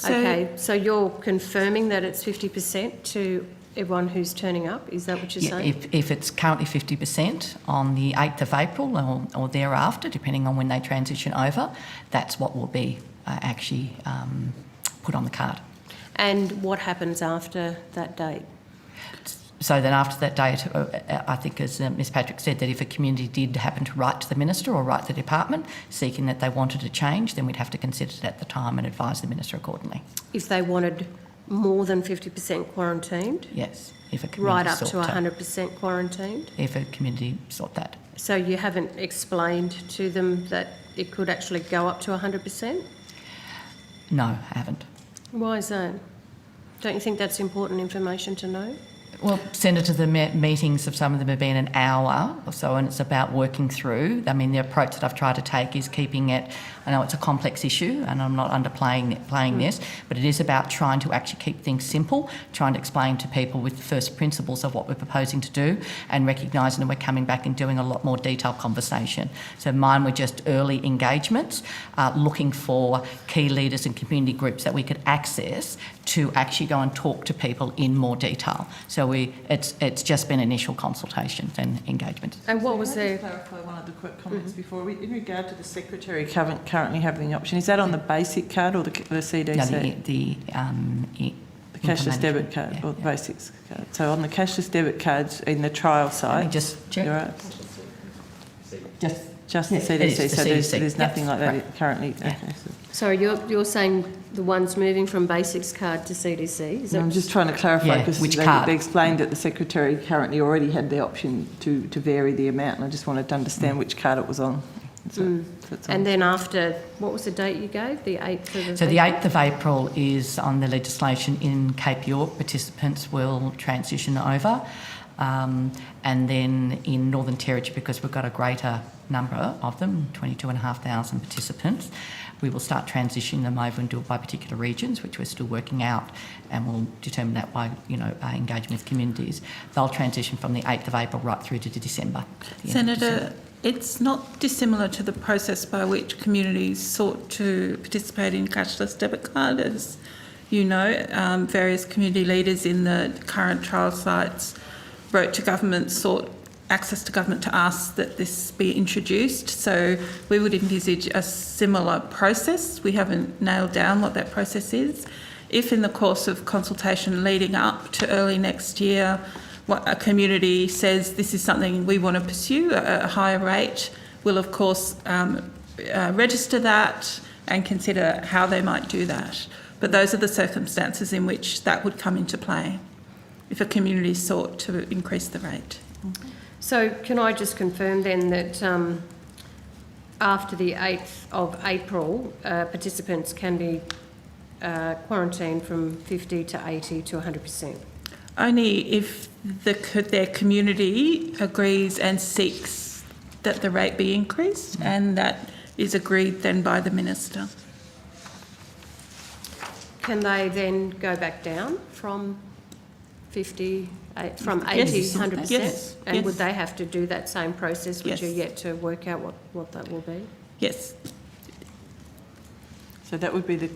Okay, so you're confirming that it's 50% to everyone who's turning up? Is that what you're saying? If it's currently 50% on the 8th of April or thereafter, depending on when they transition over, that's what will be actually put on the card. And what happens after that date? So then after that date, I think as Ms Patrick said, that if a community did happen to write to the Minister or write to the Department seeking that they wanted a change, then we'd have to consider it at the time and advise the Minister accordingly. If they wanted more than 50% quarantined? Yes, if a community right up to sought 100% quarantined? If a community sought that. So you haven't explained to them that it could actually go up to 100%? No, I haven't. Why is that? Don't you think that's important information to know? Well, Senator, the meetings of some of them have been an hour or so, and it's about working through. I mean, the approach that I've tried to take is keeping it, I know it's a complex issue and I'm not underplaying this, but it is about trying to actually keep things simple, trying to explain to people with the first principles of what we're proposing to do and recognising that we're coming back and doing a lot more detailed conversation. So mine were just early engagements, looking for key leaders and community groups that we could access to actually go and talk to people in more detail. So it's just been initial consultations and engagements. And what was Can I just clarify one of the quick comments before? In regard to the Secretary currently having the option, is that on the basic card or the CDC? No, the cashless debit card or the basics card. So on the cashless debit cards in the trial site, Let me just check. you're right. Just the Yeah, CDC. it is the So CDC. there's nothing like that Right. currently. Yeah. Okay. So. Sorry, you're saying the ones moving from basics card to CDC? Is that I'm just trying to clarify because which card? they explained that the Secretary currently already had the option to vary the amount, and I just wanted to understand which card it was on. So that's all. And then after, what was the date you gave? The 8th of So the 8th of April is on the legislation in Cape York. Participants will transition over. And then in Northern Territory, because we've got a greater number of them, 22,500 participants, we will start transitioning them over and do it by particular regions, which we're still working out, and we'll determine that by, engagement with communities. They'll transition from the 8th of April right through to December. Senator, it's not dissimilar to the process by which communities sought to participate in cashless debit card. As you know, various community leaders in the current trial sites wrote to government, sought access to government to ask that this be introduced. So we would envisage a similar process. We haven't nailed down what that process is. If in the course of consultation leading up to early next year, what a community says this is something we want to pursue at a higher rate, we'll of course register that and consider how they might do that. But those are the circumstances in which that would come into play if a community sought to increase the rate. So can I just confirm then that after the 8th of April, participants can be quarantined from 50 to 80 to 100%? Only if their community agrees and seeks that the rate be increased, and that is agreed then by the Minister. Can they then go back down from 80 Yes. to 100%? Yes. And Yes. would they have to do that same process, which Yes. are yet to work out what that will be? Yes. So that would be the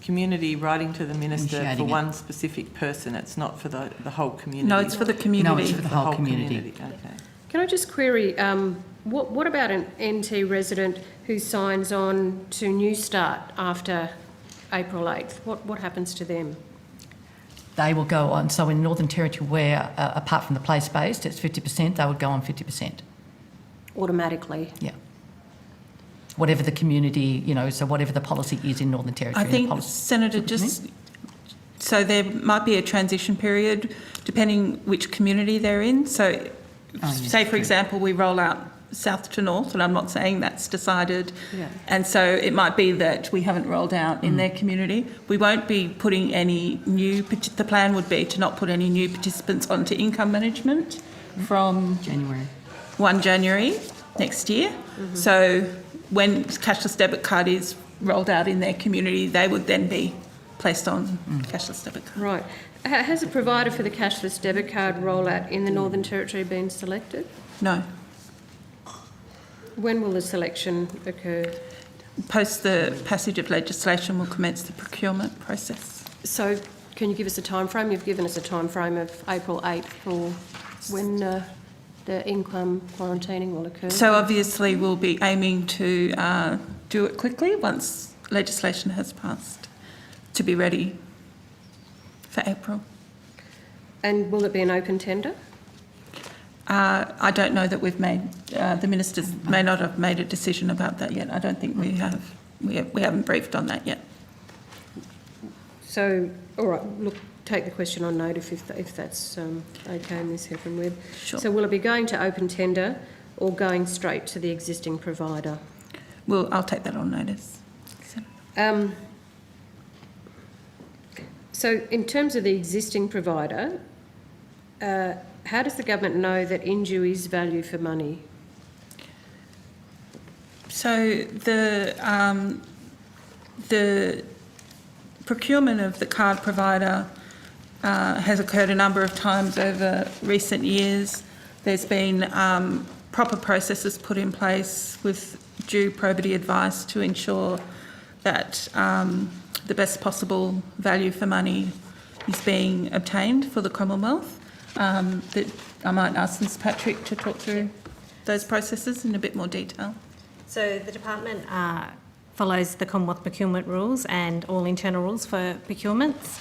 community writing to the Minister for Initiating it. one specific person. It's not for the whole community. No, it's for the community. No, it's for the whole community. Okay. Can I just query, what about an NT resident who signs on to New Start after April 8th? What happens to them? They will go on. So in Northern Territory, where apart from the place-based, it's 50%, they would go on 50%. Automatically? Yeah. Whatever the community, so whatever the policy is in Northern Territory. I think, Senator, so there might be a transition period depending which community they're in. So say, for example, we roll out south to north, and I'm not saying that's decided, and so it might be that we haven't rolled out in their community. We won't be putting any new, the plan would be to not put any new participants onto income management from January 1 January next year. So when cashless debit card is rolled out in their community, they would then be placed on cashless debit card. Right. Has a provider for the cashless debit card rollout in the Northern Territory been selected? No. When will the selection occur? Post the passage of legislation, will commence the procurement process. So can you give us a time frame? You've given us a time frame of April 8th for when the income quarantining will occur. So obviously we'll be aiming to do it quickly once legislation has passed, to be ready for April. And will it be an open tender? I don't know that we've made, the ministers may not have made a decision about that yet. I don't think we have. We haven't briefed on that yet. So, all right, look, take the question on notice if that's okay, Ms Heffernan. Sure. So will it be going to open tender or going straight to the existing provider? Well, I'll take that on notice. So in terms of the existing provider, how does the government know that indue is value for money? So the procurement of the card provider has occurred a number of times over recent years. There's been proper processes put in place with due probity advice to ensure that the best possible value for money is being obtained for the Commonwealth. That I might ask Ms Patrick to talk through those processes in a bit more detail. So the department follows the Commonwealth procurement rules and all internal rules for procurements.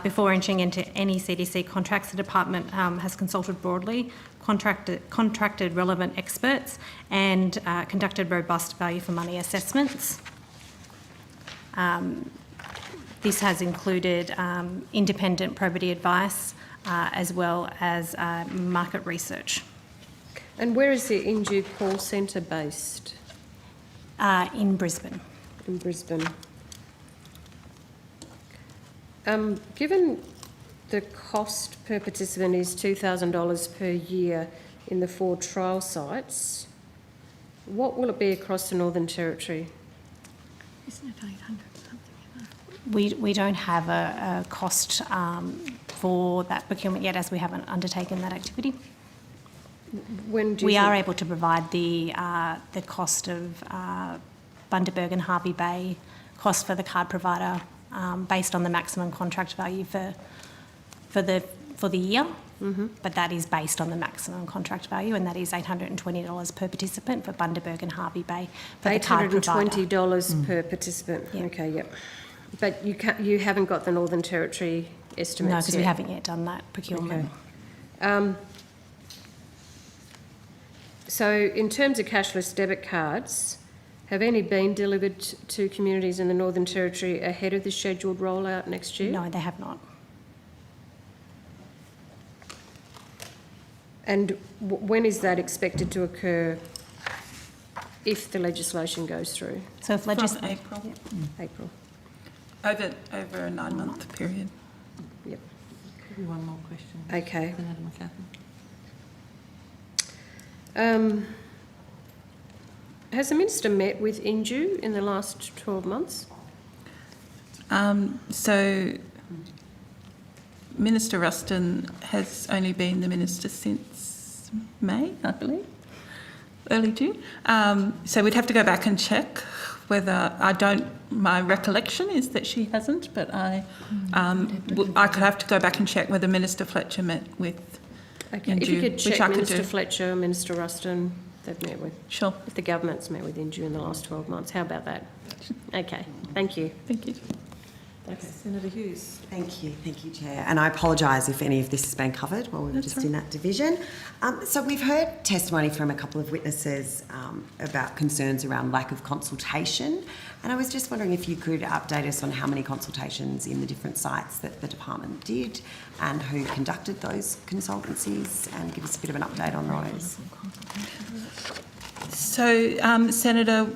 Before entering into any CDC contracts, the department has consulted broadly, contracted relevant experts and conducted robust value for money assessments. This has included independent probity advice as well as market research. And where is the indue call centre based? In Brisbane. In Brisbane. Given the cost per participant is $2,000 per year in the 4 trial sites, what will it be across the Northern Territory? Isn't it 800 something? We don't have a cost for that procurement yet, as we haven't undertaken that activity. When do you we are able to provide the cost of Bundaberg and Hervey Bay cost for the card provider based on the maximum contract value for the year, but that is based on the maximum contract value, and that is $820 per participant for Bundaberg and Hervey Bay for the card provider. $820 per participant. Yep. Okay, yep. But you haven't got the Northern Territory estimates No, because yet. we haven't yet done that procurement. Okay. So in terms of cashless debit cards, have any been delivered to communities in the Northern Territory ahead of the scheduled rollout next year? No, they have not. And when is that expected to occur if the legislation goes through? So if From April. Yep. April. Over a 9-month period. Yep. Could be one more question. Okay. Senator McCarthy. Has the Minister met with indue in the last 12 months? So Minister Ruston has only been the Minister since May, I believe, early June. So we'd have to go back and check whether, my recollection is that she hasn't, but I could have to go back and check whether Minister Fletcher met with Okay, if you could check Minister Fletcher, Minister Ruston, they've met with. Sure. If the government's met with indue in the last 12 months, how about that? Okay, thank you. Thank you. Okay, Senator Hughes. Thank you, Chair. And I apologise if any of this has been covered while we were just in that division. So we've heard testimony from a couple of witnesses about concerns around lack of consultation. And I was just wondering if you could update us on how many consultations in the different sites that the department did and who conducted those consultancies, and give us a bit of an update on those. So, Senator,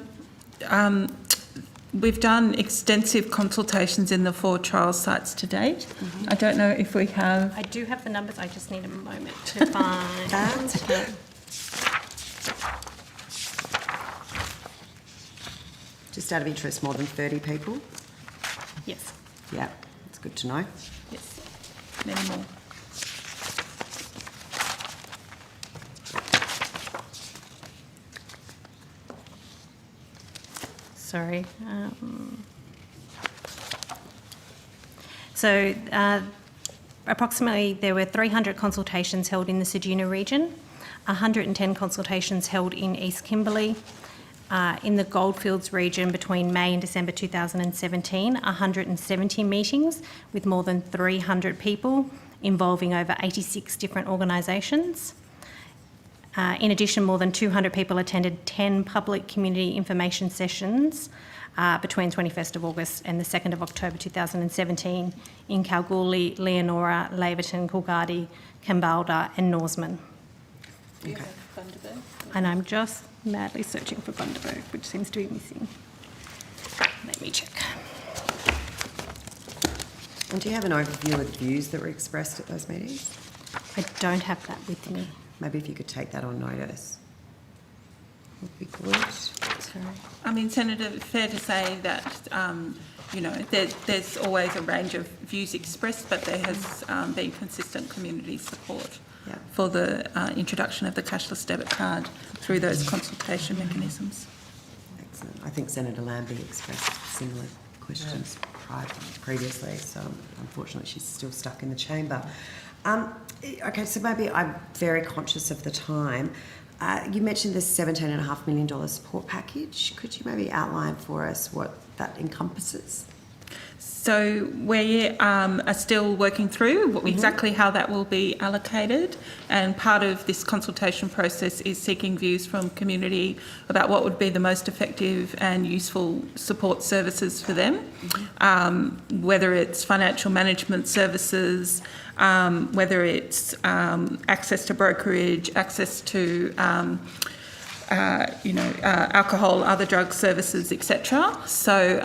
we've done extensive consultations in the 4 trial sites to date. I don't know if we have... I do have the numbers, I just need a moment to find... That's okay. Just out of interest, more than 30 people? Yes. Yeah, it's good to know. Yes, many more. Sorry. So approximately there were 300 consultations held in the Ceduna region, 110 consultations held in East Kimberley. In the Goldfields region between May and December 2017, 170 meetings with more than 300 people involving over 86 different organisations. In addition, more than 200 people attended 10 public community information sessions between 21st of August and the 2nd of October 2017 in Kalgoorlie, Leonora, Laverton, Coolgardie, Kambalda and Norseman. Okay. And I'm just madly searching for Bundaberg, which seems to be missing. Let me check. And do you have an overview of the views that were expressed at those meetings? I don't have that with me. Maybe if you could take that on notice, would be good. Sorry. I mean, Senator, fair to say that, you know, there's always a range of views expressed, but there has been consistent community support for the introduction of the cashless debit card through those consultation mechanisms. Excellent. I think Senator Lambie expressed similar questions previously, so unfortunately she's still stuck in the chamber. Okay, so maybe I'm very conscious of the time. You mentioned the $17.5 million support package. Could you maybe outline for us what that encompasses? So we are still working through exactly how that will be allocated, and part of this consultation process is seeking views from community about what would be the most effective and useful support services for them, whether it's financial management services, whether it's access to brokerage, access to alcohol, other drug services, etc. So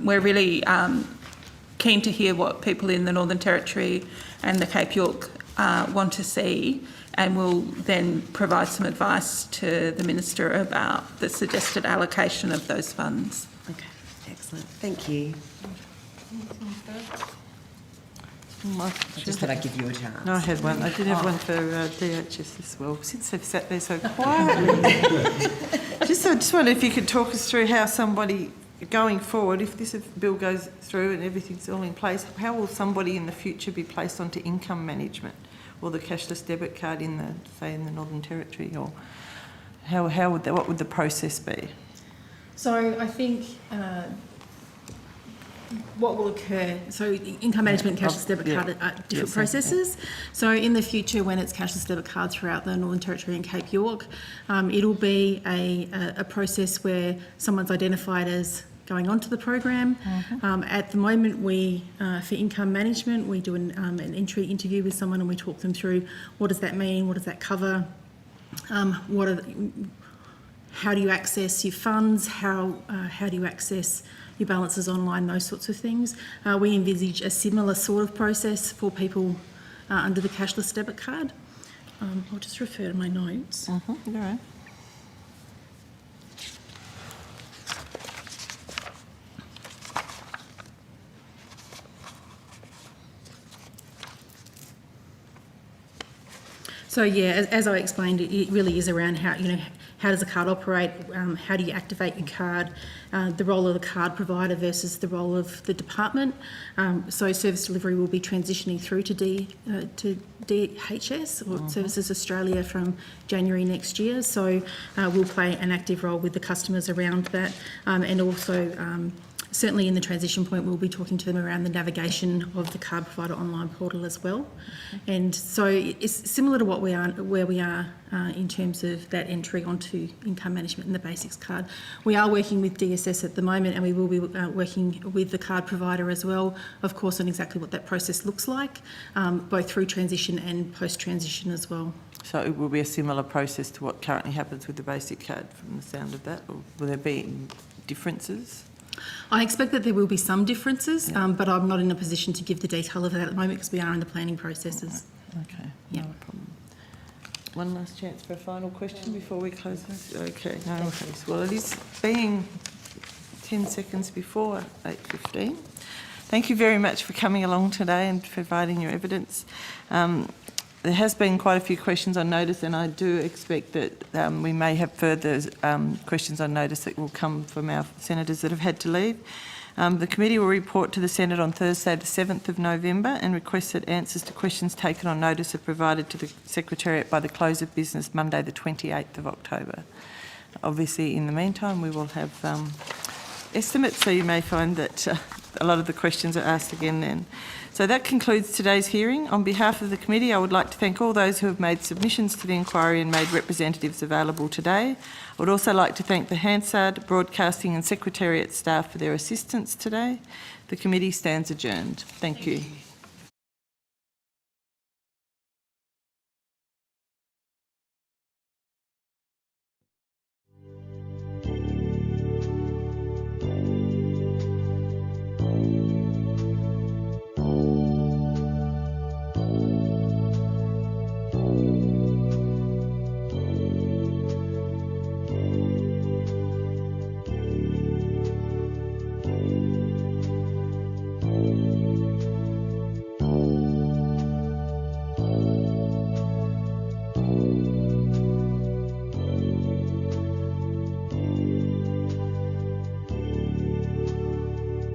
we're really keen to hear what people in the Northern Territory and the Cape York want to see, and we'll then provide some advice to the Minister about the suggested allocation of those funds. Okay, excellent. Thank you. I just thought I'd give you a chance. No, I had one. I did have one for DHS as well, since they've sat there so quietly. I just wonder if you could talk us through how somebody, going forward, if this bill goes through and everything's all in place, how will somebody in the future be placed onto income management or the cashless debit card in the, say, in the Northern Territory, or how would that, what would the process be? So I think what will occur, so income management and cashless debit card are different processes. So in the future, when it's cashless debit card throughout the Northern Territory and Cape York, it'll be a process where someone's identified as going onto the program. At the moment, we for income management, we do an entry interview with someone and we talk them through what does that mean, what does that cover, how do you access your funds, how do you access your balances online, those sorts of things. We envisage a similar sort of process for people under the cashless debit card. I'll just refer to my notes. All right. So yeah, as I explained, it really is around how, how does a card operate, how do you activate your card, the role of the card provider versus the role of the department. So service delivery will be transitioning through to DHS, or Services Australia, from January next year. So we'll play an active role with the customers around that, and also certainly in the transition point, we'll be talking to them around the navigation of the card provider online portal as well. And so it's similar to where we are in terms of that entry onto income management and the basics card. We are working with DSS at the moment, and we will be working with the card provider as well, of course, on exactly what that process looks like, both through transition and post-transition as well. So it will be a similar process to what currently happens with the basic card, from the sound of that, or will there be differences? I expect that there will be some differences, but I'm not in a position to give the detail of that at the moment because we are in the planning processes. Okay, no problem. One last chance for a final question before we close this. Okay, no worries. Well, it is being 10 seconds before 8:15. Thank you very much for coming along today and providing your evidence. There has been quite a few questions on notice, and I do expect that we may have further questions on notice that will come from our senators that have had to leave. The committee will report to the Senate on Thursday the 7th of November and request that answers to questions taken on notice are provided to the Secretariat by the close of business Monday the 28th of October. Obviously, in the meantime, we will have estimates, so you may find that a lot of the questions are asked again then. So that concludes today's hearing. On behalf of the committee, I would like to thank all those who have made submissions to the inquiry and made representatives available today. I would also like to thank the Hansard, Broadcasting and Secretariat staff for their assistance today. The committee stands adjourned. Thank you.